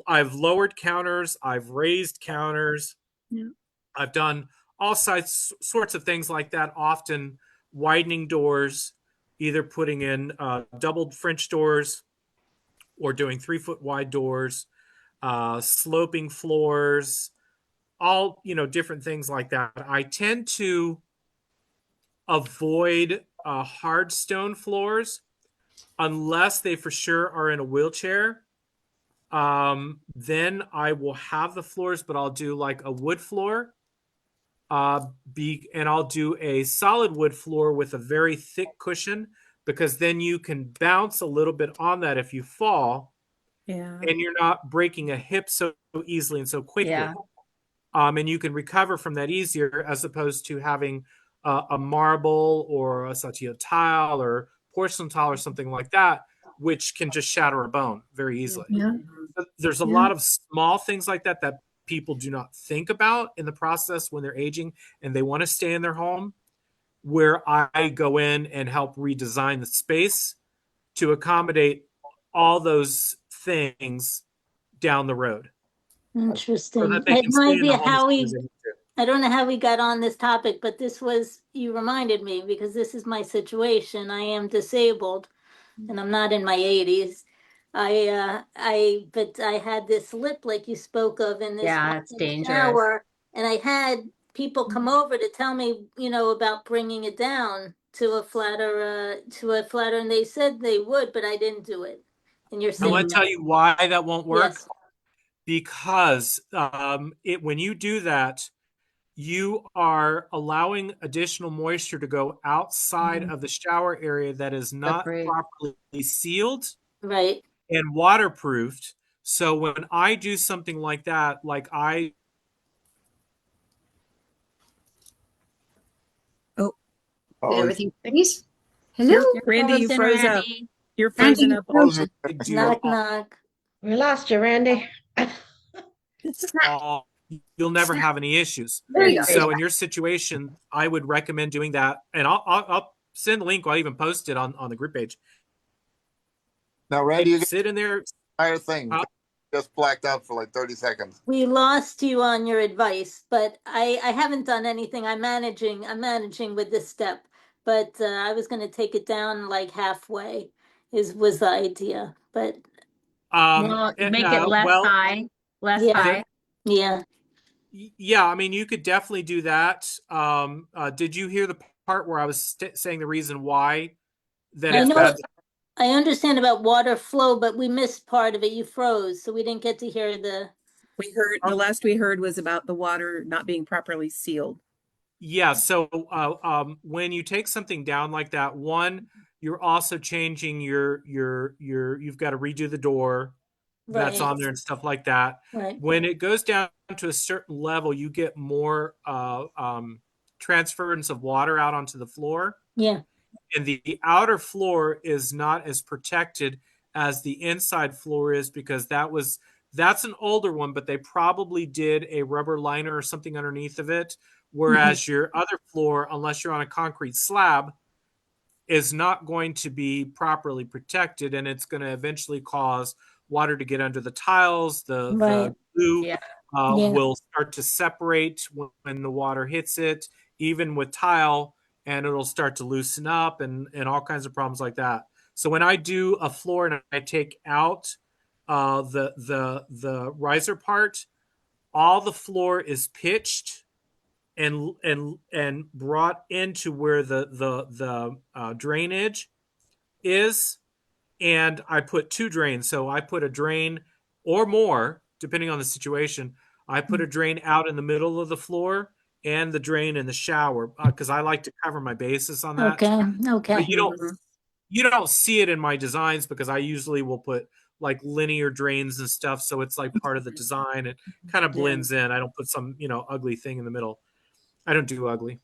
I've lowered counters, I've raised counters. Yeah. I've done all sorts of things like that, often widening doors, either putting in double French doors or doing 3-foot wide doors, sloping floors, all, different things like that. I tend to avoid hard stone floors unless they for sure are in a wheelchair. Then I will have the floors, but I'll do like a wood floor. And I'll do a solid wood floor with a very thick cushion, because then you can bounce a little bit on that if you fall. Yeah. And you're not breaking a hip so easily and so quickly. Yeah. And you can recover from that easier, as opposed to having a marble or a satio tile or porcelain tile or something like that, which can just shatter a bone very easily. Yeah. There's a lot of small things like that people do not think about in the process when they're aging and they want to stay in their home, where I go in and help redesign the space to accommodate all those things down the road. Interesting. So that they It can stay might in be the home how as we, long as they need to. I don't know how we got on this topic, but you reminded me, because this is my situation. I am disabled and I'm not in my 80s. But I had this lip like you spoke of in this It's dangerous. shower, and I had people come over to tell me, about bringing it down to a flatter, and they said they would, but I didn't do it. And you're I saying want to tell you why that won't work. Yes. Because when you do that, you are allowing additional moisture to go outside of the shower area that is not properly sealed Right. and waterproofed. So when I do something like that, Did everything freeze? Hello? Randy, you frozen, froze up. Randy. You're frozen up. Knock, knock. We lost you, Randy. you'll never have any issues. There you go. So in your situation, I would recommend doing that. And I'll send a link. I'll even post it on the group page. Now, Randy, you get sit in there. the entire thing. Just blacked out for like 30 seconds. We lost you on your advice, but I haven't done anything. I'm managing with this step, but I was going to take it down like halfway was the idea, but Well, make it less well, high, less yeah, high. yeah. Yeah, I mean, you could definitely do that. Did you hear the part where I was saying the reason why that I it's know. bad? I understand about water flow, but we missed part of it. You froze, so we didn't get to hear the. We heard the last we heard was about the water not being properly sealed. Yeah, so when you take something down like that, one, you're also changing you've got to redo the door that's Right. on there and stuff like that. Right. When it goes down to a certain level, you get more transference of water out onto the floor. Yeah. And the outer floor is not as protected as the inside floor is, because that's an older one, but they probably did a rubber liner or something underneath of it. Whereas your other floor, unless you're on a concrete slab, is not going to be properly protected, and it's going to eventually cause water to get under the tiles. The glue will start to separate when the water hits it, even with tile, and it'll start to loosen up and all kinds of problems like that. So when I do a floor and I take out the riser part, all the floor is pitched and brought into where the drainage is, and I put two drains. So I put a drain or more, depending on the situation. I put a drain out in the middle of the floor and the drain in the shower, because I like to cover my bases on that. Okay. But you don't see it in my designs, because I usually will put like linear drains and stuff, so it's like part of the design. It kind of blends in. I don't put some ugly thing in the middle. I don't do ugly.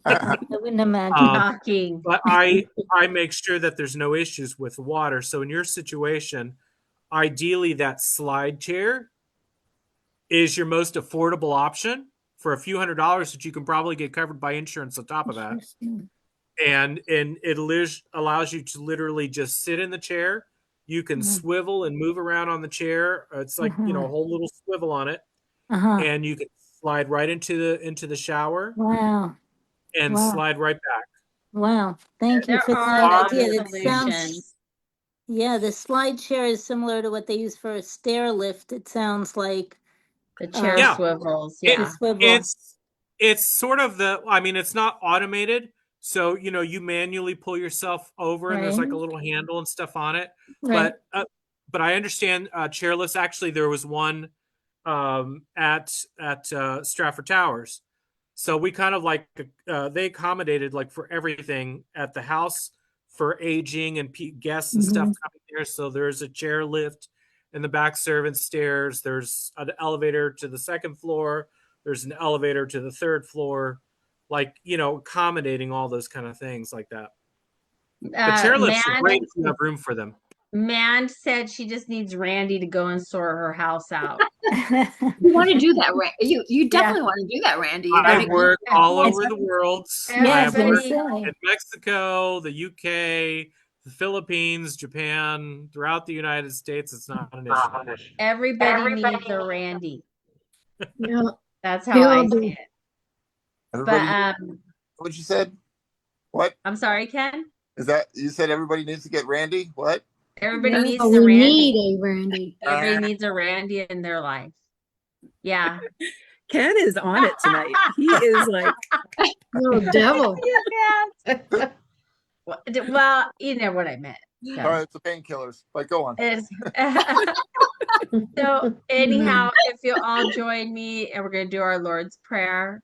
I wouldn't imagine. But I make sure that there's no issues with water. So in your situation, ideally that slide chair is your most affordable option for a few $100s that you can probably get covered by insurance on top of that. And it allows you to literally just sit in the chair. You can swivel and move around on the chair. It's like, a whole little swivel on it. And you can slide right into the shower. Wow. And slide right back. Wow. Thank you for that idea. It sounds, the slide chair is similar to what they use for a stair lift. It sounds like the chair swivels. Yeah. It's sort of it's not automated. So, you manually pull yourself over and there's like a little handle and stuff on it. Right. But I understand chairlifts. Actually, there was one at Stratford Towers. So we kind of they accommodated like for everything at the house for aging and guests and stuff coming there. So there's a chair lift in the back servant stairs. There's an elevator to the second floor. There's an elevator to the third floor, accommodating all those kind of things like that. The chair lifts are great if you have room for them. Man said she just needs Randy to go and sort her house out. You want to do that, you definitely want to do that, Randy. I work all over the world. I have worked in Mexico, the UK, the Philippines, Japan, throughout the United States. It's not an issue. Everybody needs a Randy. Yeah. That's how I see it. But what you said? What? I'm sorry, Ken? Is that you said everybody needs to get Randy? What? Everybody needs a Randy. Need a Randy. Everybody needs a Randy in their life. Yeah. Ken is on it tonight. He is like little devil. Well, you know what I meant. So. All right, it's the painkillers. But go on. So anyhow, if you all join me, and we're going to do our Lord's Prayer.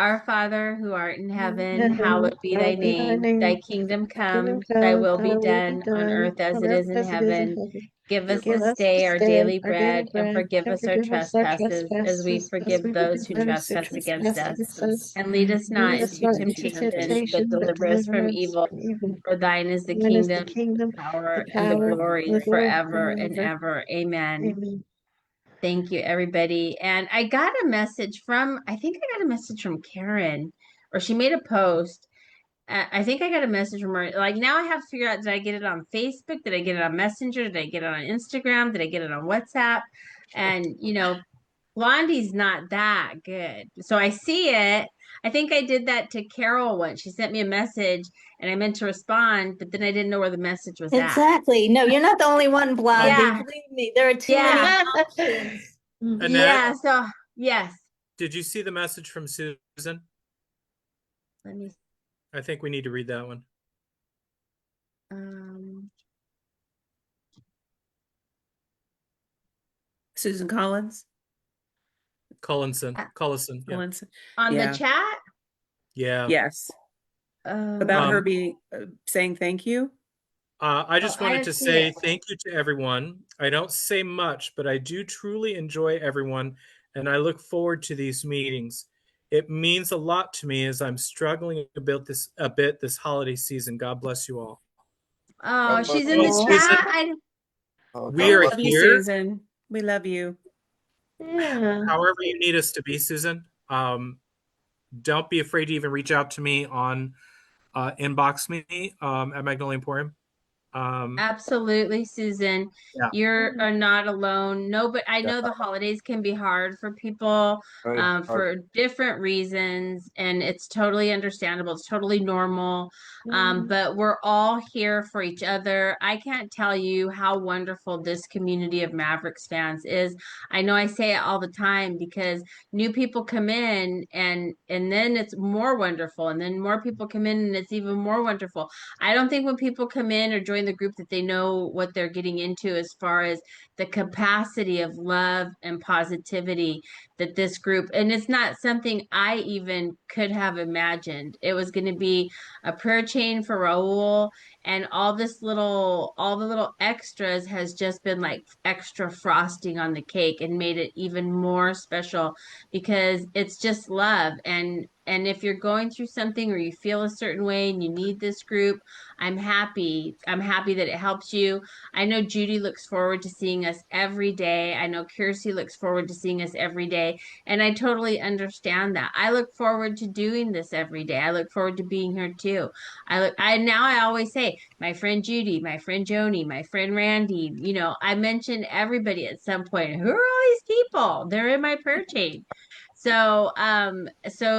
Our Father, who art in heaven, hallowed be thy name. Thy kingdom come, thy will be done on earth as it is in heaven. Give us this day our daily bread, and forgive us our trespasses, as we forgive those who trespass against us. And lead us not into temptation, but deliver us from evil. For thine is the kingdom, power, and the glory forever and ever. Amen. Thank you, everybody. And I got a message from Karen, or she made a post I think I got a message from her. Like now I have to figure out, did I get it on Facebook? Did I get it on Messenger? Did I get it on Instagram? Did I get it on WhatsApp? And Blondie's not that good. So I see it. I think I did that to Carol once. She sent me a message and I meant to respond, but then I didn't know where the message was at. Exactly. No, you're not the only one, Blondie. Yeah. Believe me, there are too many options. Annette, Yeah. So yes. did you see the message from Susan? Let me. I think we need to read that one. Susan Collins. Collison. Yeah. Collins. On Yeah. the chat? Yeah. Yes. About her being saying thank you. I just I wanted didn't to see say it. thank you to everyone. I don't say much, but I do truly enjoy everyone, and I look forward to these meetings. It means a lot to me as I'm struggling a bit this holiday season. God bless you all. Oh, God she's bless in you. the Susan, chat. we are Love you, here. Susan. We love you. Yeah. However you need us to be, Susan. Don't be afraid to even reach out to me on inbox me at Magnolia Emporium. Absolutely, Susan. Yeah. You're not alone. No, but I know the holidays can be hard for people for different reasons, and it's totally understandable. It's totally normal. But we're all here for each other. I can't tell you how wonderful this community of Mavericks fans is. I know I say it all the time because new people come in and then it's more wonderful, and then more people come in and it's even more wonderful. I don't think when people come in or join the group that they know what they're getting into as far as the capacity of love and positivity that this group, and it's not something I even could have imagined. It was going to be a prayer chain for Raul, and all the little extras has just been like extra frosting on the cake and made it even more special because it's just love. And if you're going through something or you feel a certain way and you need this group, I'm happy. I'm happy that it helps you. I know Judy looks forward to seeing us every day. I know Kirsty looks forward to seeing us every day. And I totally understand that. I look forward to doing this every day. I look forward to being here too. I always say, my friend Judy, my friend Joni, my friend Randy, I mention everybody at some point. Who are all these people? They're in my prayer chain. So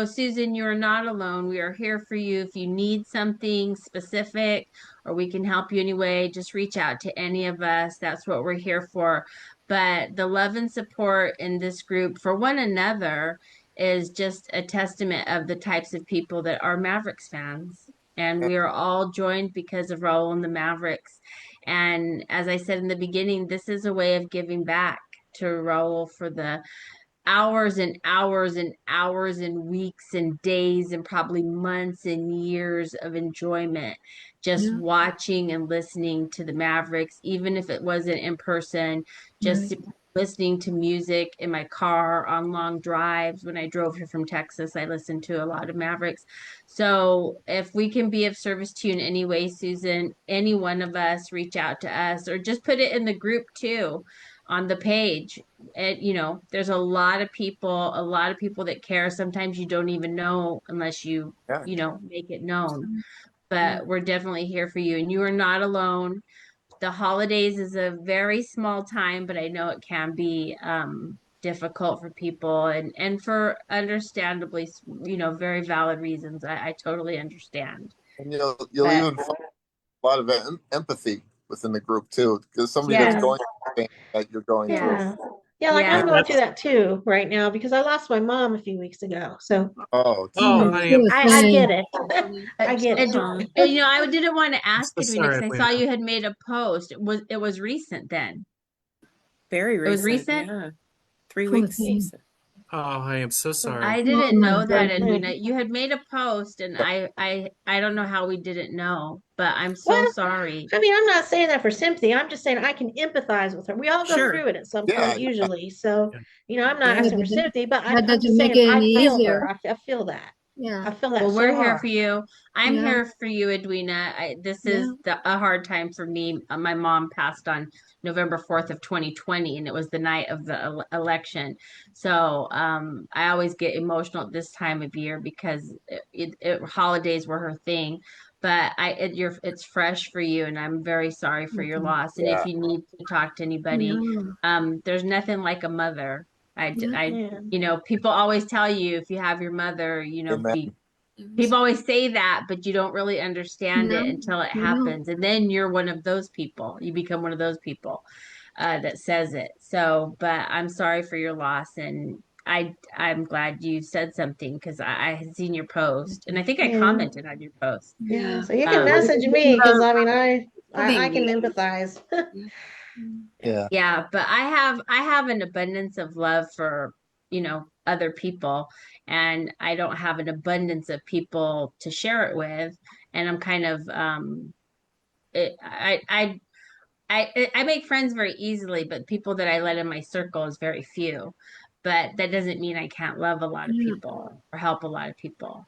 Susan, you're not alone. We are here for you. If you need something specific or we can help you anyway, just reach out to any of us. That's what we're here for. But the love and support in this group for one another is just a testament of the types of people that are Mavericks fans. And we are all joined because of Raul and the Mavericks. And as I said in the beginning, this is a way of giving back to Raul for the hours and hours and hours and weeks and days and probably months and years of enjoyment just watching and listening to the Mavericks, even if it wasn't in person, just listening to music in my car on long drives. When I drove here from Texas, I listened to a lot of Mavericks. So if we can be of service to you in any way, Susan, any one of us, reach out to us or just put it in the group too on the page. There's a lot of people that care. Sometimes you don't even know unless you make it known. But we're definitely here for you, and you are not alone. The holidays is a very small time, but I know it can be difficult for people and for understandably, very valid reasons. I totally understand. And you'll even find a lot of empathy within the group too, because somebody that's going through the thing that you're going through. Yeah, like I'm going through that too right now because I lost my mom a few weeks ago. So honey, I get it. I get it. I didn't want to ask so Edwina because I sorry, saw you had made a post. It was recent then. Very recent. It was recent? Yeah. 3 weeks. Oh, I am so sorry. I didn't know that, Edwina. You had made a post, and I don't know how we didn't know, but I'm so sorry. I mean, I'm not saying that for sympathy. I'm just saying I can empathize with her. We all go through it at some point, usually. So, I'm not asking for sympathy, but I'm just saying I feel her. I feel that. Yeah. I feel that Well, so we're here hard. for you. I'm Yeah. here for you, Edwina. This is a hard time for me. My mom passed on November 4th of 2020, and it was the night of the election. So I always get emotional at this time of year because holidays were her thing. But it's fresh for you, and I'm very sorry for your loss. And if Yeah. you need to talk to anybody, there's nothing like a mother. Yeah. People always tell you if you have your mother, Amen. people always say that, but you don't really understand it No, until it no. happens. And then you're one of those people. You become one of those people that says it. So, but I'm sorry for your loss. And I'm glad you said something because I had seen your post and I think I Yeah. commented on your post. Yeah. So you can Um, message me because I mean I can me. empathize. Yeah. Yeah, but I have an abundance of love for, other people, and I don't have an abundance of people to share it with. And I'm kind of it, I make friends very easily, but people that I let in my circle is very few. But that doesn't mean I can't love a lot of people or help a lot of people.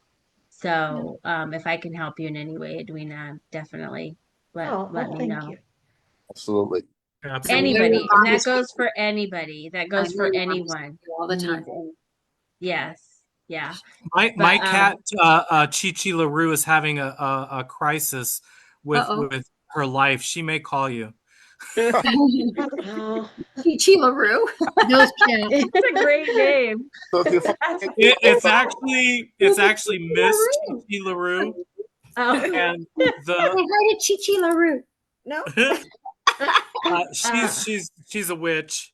So if I can help you in any way, Edwina, definitely let me Thank know. you. Absolutely. Absolutely. Anybody, and that Honest goes for anybody. That I goes know for you're honest anyone all the who time. needs it. Yes, yeah. My But cat Chi Chi LaRue is having a crisis with Uh-oh. her life. She may call you. Oh, Chi LaRue. Those cats. it's a great name. So if you That's- It's actually Miss Chi Chi LaRue, oh, and I the heard it, Chi LaRue. No. she's a witch.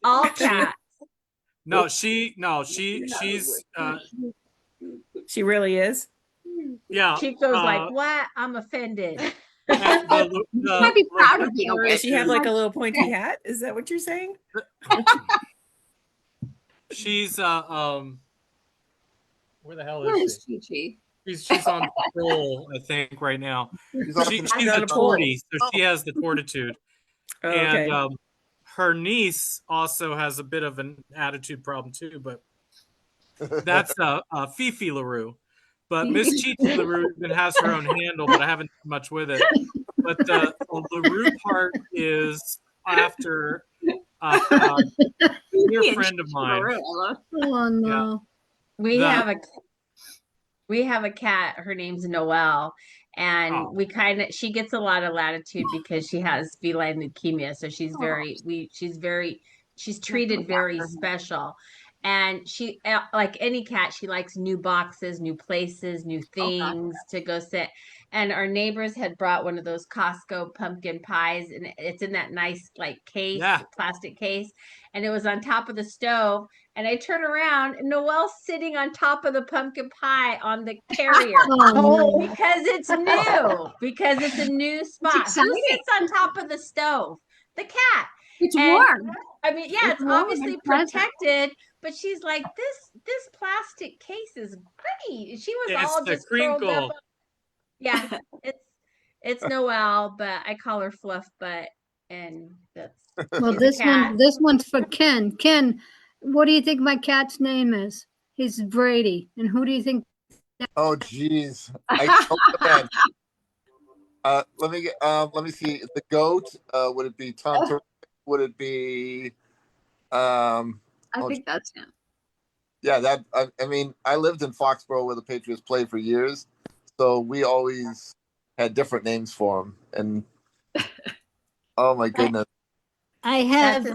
all cats. She's She really is. yeah. Chico's like, what? I'm offended. I'd be proud of being a Does witch. she have like a little pointy hat? Is that what you're saying? She's where the hell Where is is Chi? she's on patrol, I think, right now. She's on She's on a a pole. tortie, so she has the fortitude. Oh, And okay. her niece also has a bit of an attitude problem too, but that's Fifi LaRue. But Miss Chi Chi LaRue even has her own handle, but I haven't done much with it. But the LaRue part is after a dear friend of mine. Oh no. We The- have a cat. Her name's Noelle, and she gets a lot of latitude because she has feline leukemia. So she's she's treated very special. And she, like any cat, she likes new boxes, new places, new things to go sit. And our neighbors had brought one of those Costco pumpkin pies, and it's in that nice like case, plastic case, and it was on top of the stove. And I turn around, and Noelle's sitting on top of the pumpkin pie on the carrier because it's new, because it's a new spot. Who sits on top of the stove? The cat. It's warm. I mean, yeah, it's obviously protected, but she's like, this plastic case is great. She was all just curled up. Yeah, it's Noelle, but I call her Fluff Butt, and Well, this one's for Ken. Ken, what do you think my cat's name is? He's Brady. And who do you think? Oh, geez. Let me see. The goat. Would it be Tom? Would it be? I think that's him. Yeah, I mean, I lived in Foxborough where the Patriots played for years, so we always had different names for him. And oh my goodness, I have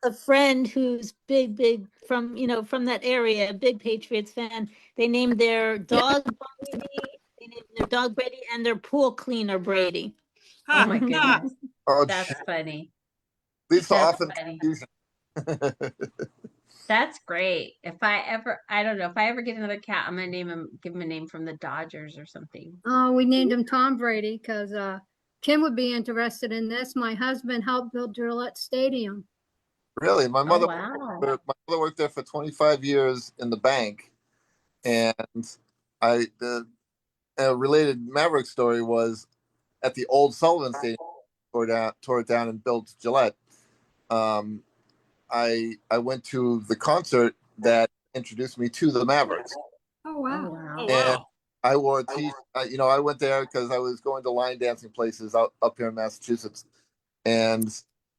a friend who's big from that area, a big Patriots fan. They named their dog Brady. They named their dog Brady and their pool cleaner Brady. Oh my goodness. Oh, that's funny. Leads to That's often funny. confusion. That's great. If I ever get another cat, I'm gonna give him a name from the Dodgers or something. Oh, we named him Tom Brady because Kim would be interested in this. My husband helped build Gillette Stadium. Really, my mother worked there for 25 years in the bank, and the related Mavericks story was at the old Sullivan Stadium, tore it down and built Gillette. I went to the concert that introduced me to the Mavericks. Oh, Oh, wow. wow. Oh And wow. I wore a you know, I went there because I was going to line dancing places up here in Massachusetts. And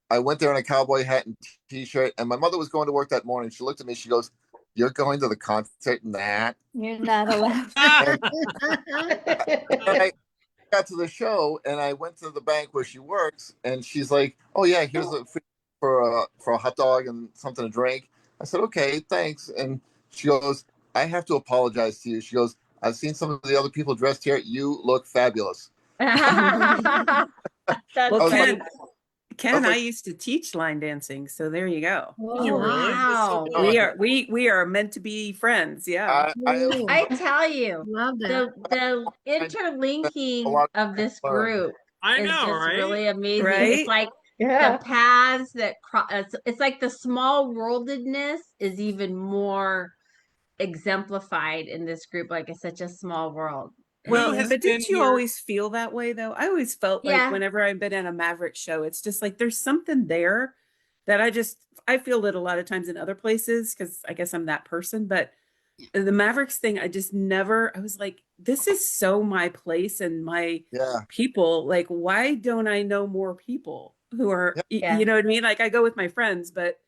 I went there in a cowboy hat and t-shirt. And my mother was going to work that morning. She looked at me, she goes, "You're going to the concert in that?" You're not allowed. And I got to the show and I went to the bank where she works, and she's like, "Oh yeah, here's for a hot dog and something to drink." I said, "Okay, thanks." And she goes, "I have to apologize to you." She goes, "I've seen some of the other people dressed here. You look fabulous." That's Well, I was like, Ken, I like, used to teach line dancing, so there you go. Did you Oh, really? That's so wow. cool. We are meant to be friends. Yeah. Ooh, I tell you, love that. the a interlinking lot of this of learn. group I is know, just right? really amazing. Right? It's like the Yeah. paths that cross. It's like the small worldedness is even more exemplified in this group. Like it's such a small world. Well, Who has but been didn't you here? always feel that way though? I always felt like Yeah. whenever I've been at a Maverick show, it's just like there's something there that I feel it a lot of times in other places because I guess I'm that person. But the Mavericks thing, I just never, I was like, this is so my place and my Yeah. people. Like, why don't I know more people who are, Yeah. you know what I mean? Like, I go with my friends, but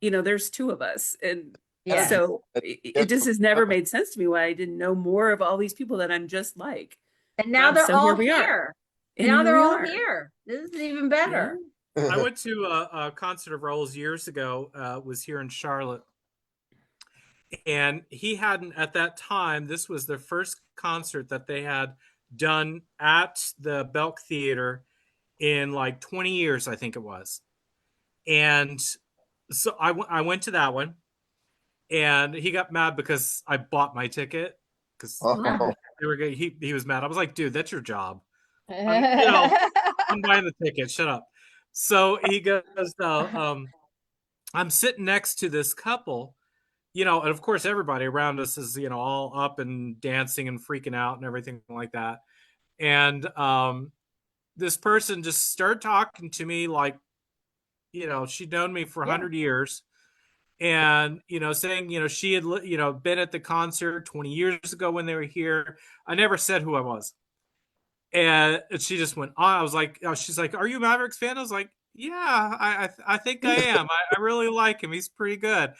there's two of us. And Yeah. so it just has never made sense to me why I didn't know more of all these people that I'm just like. And now they're So all here we are. here. And Now here they're we all are. here. This is even better. I went to a concert of Raul's years ago. Was here in Charlotte, and he hadn't at that time. This was their first concert that they had done at the Belk Theater in like 20 years, I think it was. And so I went to that one, and he got mad because I bought my ticket because Oh. they were he was mad. I was like, "Dude, that's your job. I'm buying the ticket. Shut up." So he goes, I'm sitting next to this couple, and of course everybody around us is, all up and dancing and freaking out and everything like that. And this person just started talking to me like, she'd known me for 100 years. And, saying, she had, been at the concert 20 years ago when they were here. I never said who I was. And she just went on. I was like, she's like, "Are you a Mavericks fan?" I was like, "Yeah, I think I am. I really like him. He's pretty good."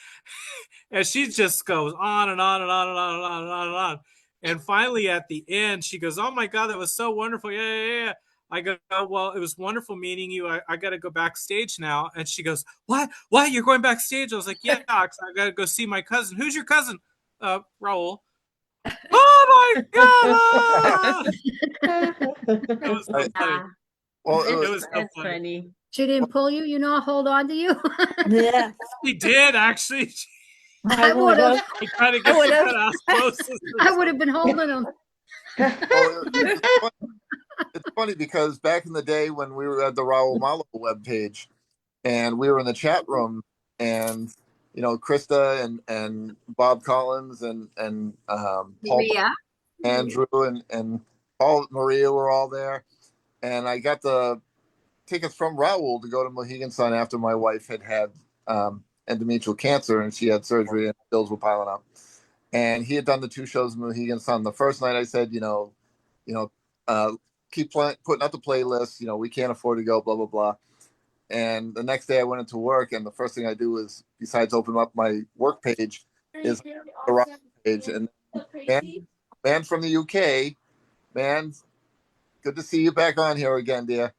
And she just goes on and on and on and on and on and on and on. And finally at the end, she goes, "Oh my God, that was so wonderful. Yeah, yeah, yeah." I go, "Oh, well, it was wonderful meeting you. I got to go backstage now." And she goes, "What? What? You're going backstage?" I was like, "Yeah, I got to go see my cousin." "Who's your cousin?" Raul." "Oh my God!" It was so funny. Well, It was so That's funny. funny. She didn't pull you, hold on to you. Yeah. She did actually. I would have. He kind of gets that osmosis. I would have been holding him. well, it's funny because back in the day when we were at the Raul Malo webpage and we were in the chat room, and Krista and Bob Collins and Paul, Maria. Andrew and Paul, Maria were all there, and I got the tickets from Raul to go to Mohegan Sun after my wife had endometrial cancer and she had surgery and bills were piling up. And he had done the 2 shows in Mohegan Sun. The first night I said, keep putting out the playlist. We can't afford to go, blah, blah, blah. And the next day I went into work, and the first thing I do is, besides open up my work page, is the Raul page. And man from the UK, man, good to see you back on here again, dear.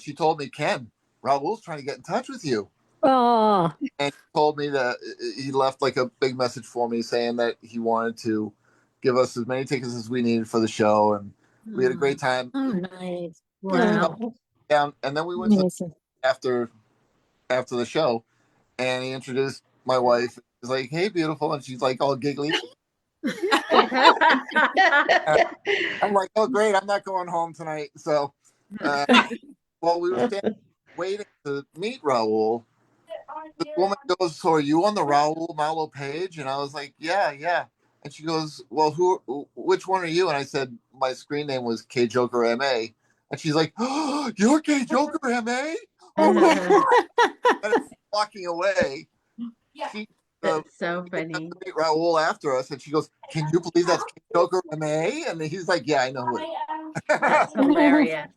She told me, "Ken, Raul's trying to get in touch with you." Oh. And he told me that he left like a big message for me saying that he wanted to give us as many tickets as we needed for the show, and we had a great time. Oh, nice. Wow. Down, and then we went to after the show, and he introduced my wife. He's like, "Hey, beautiful," and she's like all giggly. I'm like, "Oh, great! I'm not going home tonight." So, while we were standing waiting to meet Raul, the woman goes, "So are you on the Raul Malo page?" And I was like, yeah. And she goes, "Well, which one are you?" And I said, my screen name was K Joker MA. And she's like, "Oh, you're K Joker MA? Oh my God." And walking away, she That's so funny. Raul after us, and she goes, "Can you believe that's King Joker MA?" And he's like, "Yeah, I know who it is." That's hilarious.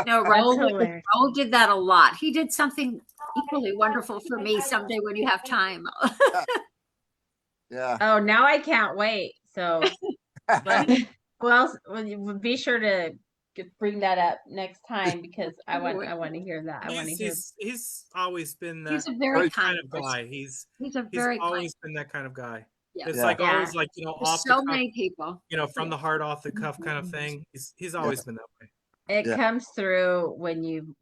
No, That's Raul, hilarious. Raul did that a lot. He did something equally wonderful for me someday when you have time. Yeah. Oh, now I can't wait. So, well, be sure to bring that up next time because I want to hear that. I want to hear. He's always been that He's a very kind kind of guy. He's a very always kind. been that kind of guy. Yeah. It's Yeah. like Yeah. always like, you know, There's off so the cuff, many people. you know, from the heart, off the cuff kind of thing. He's always been that way. It Yeah. comes through when you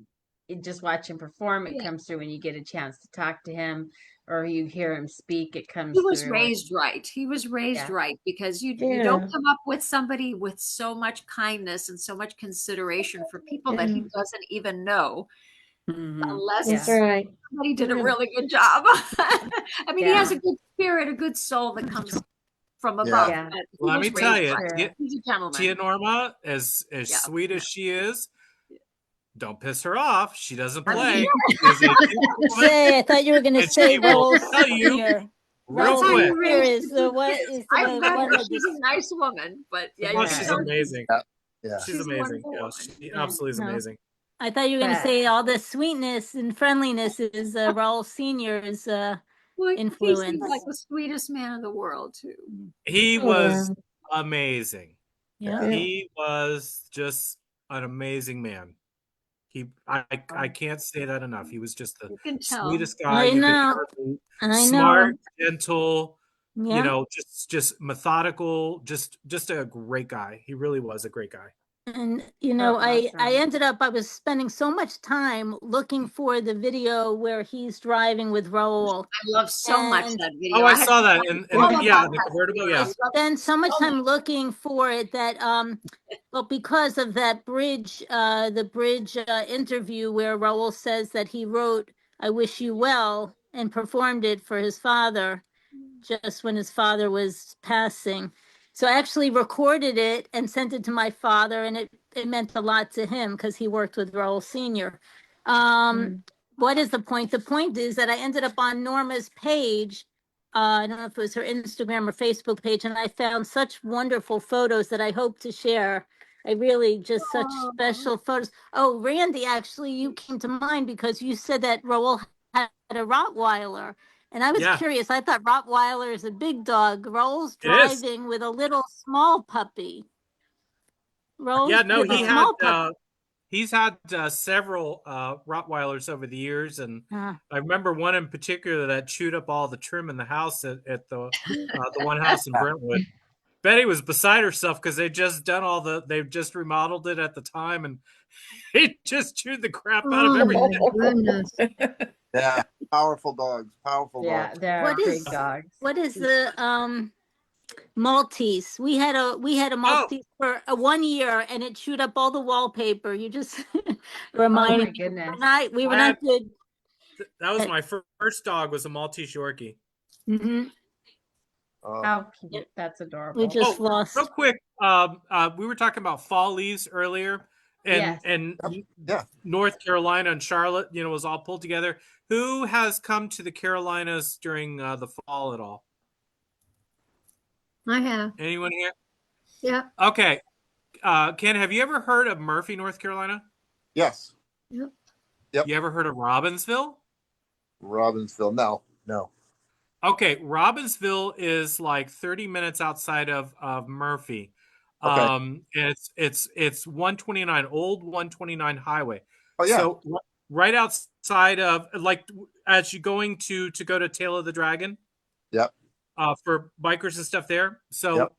just watch him perform. It Yeah. comes through when you get a chance to talk to him or you hear him speak. It comes He was through. raised right. He was raised Yeah. right because you Yeah. don't come up with somebody with so much kindness and so much consideration for people that he doesn't even know, unless That's right. somebody did a really good job. I mean, he has a good spirit, a good soul that comes from above. Yeah. but he Let was me tell raised you, right. He's a gentleman. Tia Norma, as Yeah. sweet as she is, don't piss her off. She doesn't I'm play. sure. She's a cute woman, Say, I thought you were going to and say she will Raul tell you Senior. real That's how quick. you Here raise is the what kids. is I've the met one her. that She's just a nice woman, but yeah, Oh, you she's know, amazing. Yeah. She's she's a amazing. wonderful Yeah, woman. she absolutely is no. amazing. I thought you were going to But- say all the sweetness and friendliness is Raul Senior's Well, he influence. seems like the sweetest man in the world too. He was amazing. Yeah. He was just an amazing man. I can't say that enough. He was just the You can tell. sweetest guy I you could know. ever meet. I Smart, know. gentle, Yeah. you know, just methodical, just a great guy. He really was a great guy. And you know, I awesome. I was spending so much time looking for the video where he's driving with Raul. I love so much And- that video. Oh, I had saw to that find in all the, about yeah, in the that convertible. video. Yeah. I love spend so much so time looking for it that well, because of that bridge interview where Raul says that he wrote I Wish You Well and performed it for his father just when his father was passing. So I actually recorded it and sent it to my father, and it meant a lot to him because he worked with Raul Sr. What is the point? The point is that I ended up on Norma's page. I don't know if it was her Instagram or Facebook page, and I found such wonderful photos that I hope to share. I really just such special photos. Oh, Randy, actually, you came to mind because you said that Raul had a Rottweiler. And I was Yeah. curious. I thought Rottweiler is a big dog. Raul's It is. driving with a little small puppy. Raul's Yeah, no, with a he had small puppy. he's had several Rottweilers over the years, and Uh, I remember one in particular that chewed up all the trim in the house at the one house in Brentwood. Betty was beside herself because they've just remodeled it at the time, and he just chewed the crap out of Oh everything. my goodness. Yeah. Powerful dogs. Powerful Yeah, dogs. they're What big is- dogs. what is the Maltese? We had a Maltese for 1 year, and it chewed up all the wallpaper. You just reminded my me. goodness. We were I not had- good. That was my first dog, was a Maltese Yorkie. hmm How cute. That's adorable. We just lost. Real quick, we were talking about fall leaves earlier, and Yes. Yeah. North Carolina and Charlotte, you know, was all pulled together. Who has come to the Carolinas during the fall at all? I have. Anyone here? Yeah. Okay. Ken, have you ever heard of Murphy, North Carolina? Yes. Yep. Yep. You ever heard of Robbinsville? Robbinsville. No. Okay, Robbinsville is like 30 minutes outside of Murphy. Okay. And it's 129, old 129 highway. Oh yeah. So right outside of, like, as you going to go to Tail of the Dragon. Yep. For bikers and stuff there. So Yep.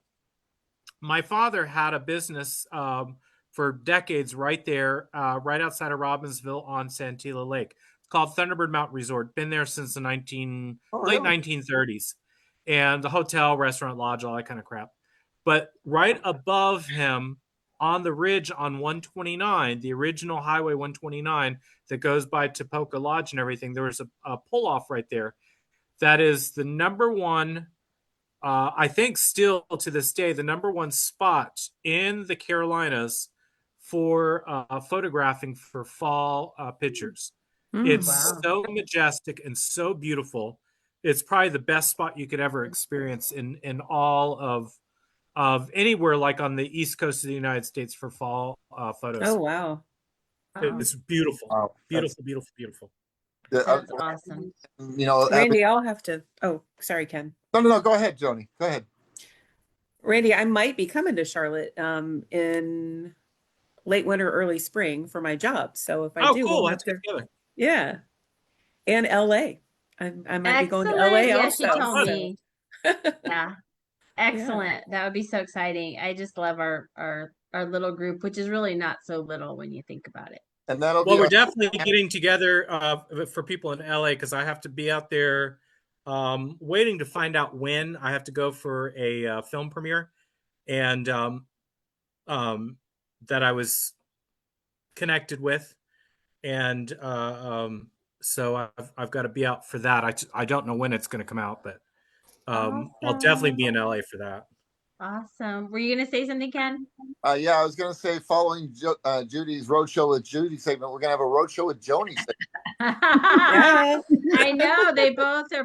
my father had a business for decades right there, right outside of Robbinsville on Santila Lake. It's called Thunderbird Mountain Resort. Been there since the late really? 1930s. And the hotel, restaurant, lodge, all that kind of crap. But right above him on the ridge on 129, the original Highway 129 that goes by Topoka Lodge and everything, there was a pull-off right there. That is the number one, I think still to this day, the number one spot in the Carolinas for photographing for fall pictures. It's Wow. so majestic and so beautiful. it's probably the best spot you could ever experience in all of anywhere, like on the East Coast of the United States for fall photos. Oh, wow. It's beautiful. Wow. Beautiful, beautiful, beautiful. That's awesome. You know, Randy, I'll have to. Oh, sorry, Ken. No. Go ahead, Joni. Go ahead. Randy, I might be coming to Charlotte in late winter, early spring for my job. So if I do, cool. we'll Let's have get together. yeah, and LA. I might be going to Excellent. LA Yeah, also. she told so- me. Yeah. Excellent. That would be so exciting. I just love our little group, which is really not so little when you think about it. And that'll Well, be we're definitely getting together for people in LA, because I have to be out there waiting to find out when I have to go for a film premiere, and that I was connected with, and so I've got to be out for that. I don't know when it's going to come out, but I'll definitely be in LA for that. Awesome. Were you going to say something, Ken? Yeah, I was going to say, following Judy's Roadshow with Judy segment, we're going to have a Roadshow with Joni segment. Yeah. I know they're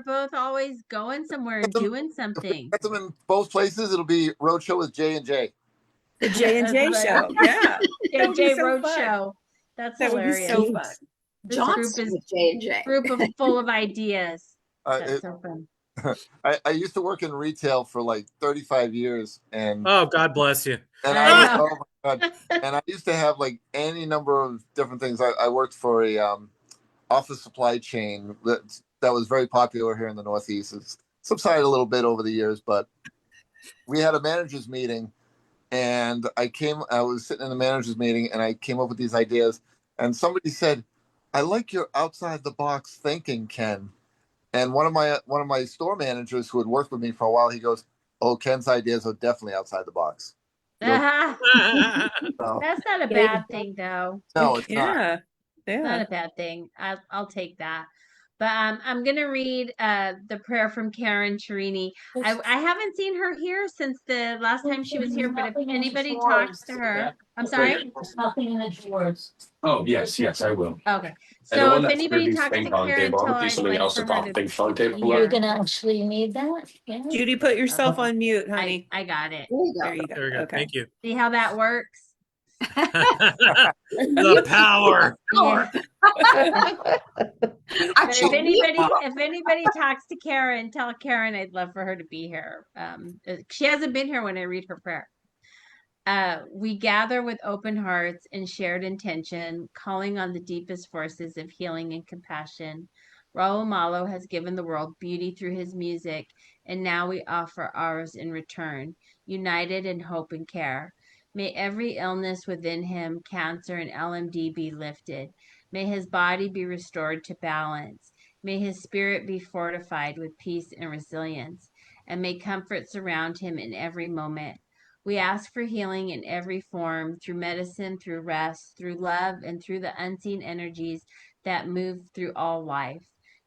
both always going somewhere and doing something. Get them in both places. It'll be Roadshow with J&J. The J&J That's show. Yeah. That would be J so Road fun. Show. That's That would be hilarious. so fun. This group Johnson is with J&J. group of full of ideas. That's so fun. I used to work in retail for like 35 years, and Oh, God bless you. and I oh my God, and I used to have like any number of different things. I worked for a office supply chain that was very popular here in the Northeast. It's subsided a little bit over the years, but we had a managers meeting, and I was sitting in the managers meeting, and I came up with these ideas, and somebody said, "I like your outside the box thinking, Ken." And one of my store managers who had worked with me for a while, he goes, "Oh, Ken's ideas are definitely outside the box." That's So, not a bad thing, though. no, it's not. Yeah. It's not Yeah. a bad thing. I'll take that. But I'm gonna read the prayer from Karen Cherini. I haven't seen her here since the last time she was here, but if anybody talks to her, I'm sorry. There's nothing in the drawers. Oh, yes, I will. Okay. And the So one if that's anybody these talks to ping pong Karen, table, tell I'll her do I'd something like else for to her pop to ping pong table. be You're here. gonna actually need that? Yeah. Judy, put yourself on mute, honey. I got it. There you go. There you go. There we go. Okay. Thank you. See how that works? The power. Yeah. Actually, If anybody talks to Karen, tell Karen I'd love for her to be here. She hasn't been here when I read her prayer. We gather with open hearts and shared intention, calling on the deepest forces of healing and compassion. Raul Malo has given the world beauty through his music, and now we offer ours in return, united in hope and care. May every illness within him, cancer and LMD, be lifted. May his body be restored to balance. May his spirit be fortified with peace and resilience. And may comfort surround him in every moment. We ask for healing in every form, through medicine, through rest, through love, and through the unseen energies that move through all life.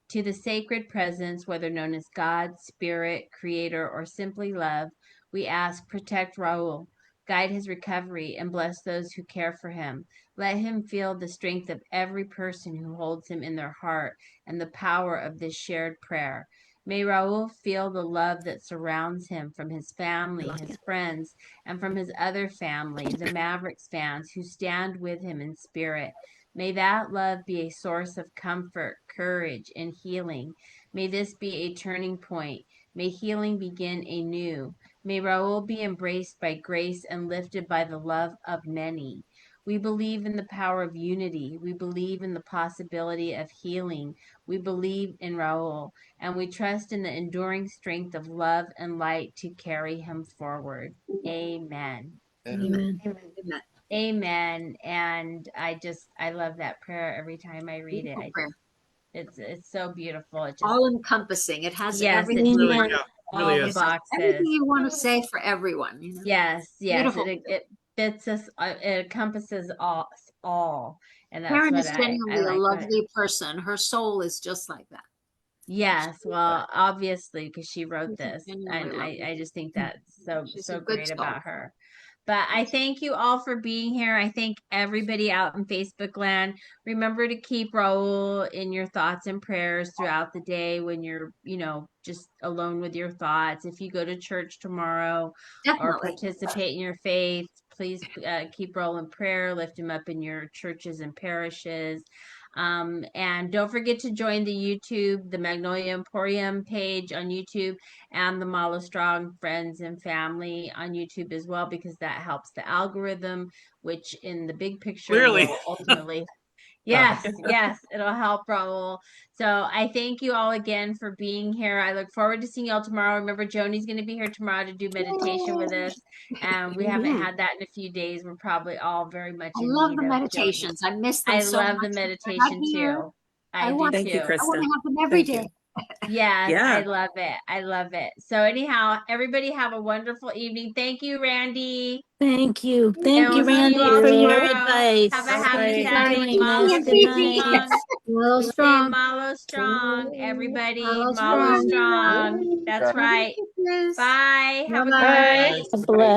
To the sacred presence, whether known as God, Spirit, Creator, or simply love, we ask, protect Raul. Guide his recovery and bless those who care for him. Let him feel the strength of every person who holds him in their heart and the power of this shared prayer. May Raul feel the love that surrounds him from his family, his friends, and from his other family, the Mavericks fans who stand with him in spirit. May that love be a source of comfort, courage, and healing. May this be a turning point. May healing begin anew. May Raul be embraced by grace and lifted by the love of many. We believe in the power of unity. We believe in the possibility of healing. We believe in Raul, and we trust in the enduring strength of love and light to carry him forward. Amen. Amen. Amen. And I love that prayer every time I read it. It's so beautiful. It just, all encompassing. It has yes, everything. it's Really, really yeah, all really the is. boxes. Everything you want to say for everyone. You know? Yes, Beautiful. it fits us. It encompasses all, and that's Karen what is genuinely I a like. lovely person. Her soul is just like that. Yes, well, obviously, because she wrote She's this, genuinely and lovely. I just think that's She's a so good great soul. about her. But I thank you all for being here. I thank everybody out in Facebook land. Remember to keep Raul in your thoughts and prayers throughout the day when you're, just alone with your thoughts. If you go to church tomorrow or Definitely. participate in your faith, please keep Raul in prayer, lift him up in your churches and parishes. And don't forget to join the YouTube, the Magnolia Emporium page on YouTube, and the Malo Strong Friends and Family on YouTube as well, because that helps the algorithm, which in the big picture Clearly. will ultimately yes, it'll help Raul. So I thank you all again for being here. I look forward to seeing y'all tomorrow. Remember, Joni's going to be here tomorrow to do meditation with us. We haven't had that in a few days. We're probably all very much I in love need the of Joni. meditations. I miss them I so love much. the They're not meditation here. too. I do Thank you, too. I want Kristen. to have them every Thank day. Yes, Yeah. I love it. I love it. So anyhow, everybody have a wonderful evening. Thank you, Randy. Thank you. And Thank you, we'll see you Randy, all for your tomorrow. advice. Have a Bye. happy Thank you for Saturday. joining Malo us. Good night. strong. Malo Stay strong. Malo strong, everybody. Malo Malo strong. strong. That's Yeah. right. Kisses. Bye. Have a good Bye-bye. night. Bye. Bless.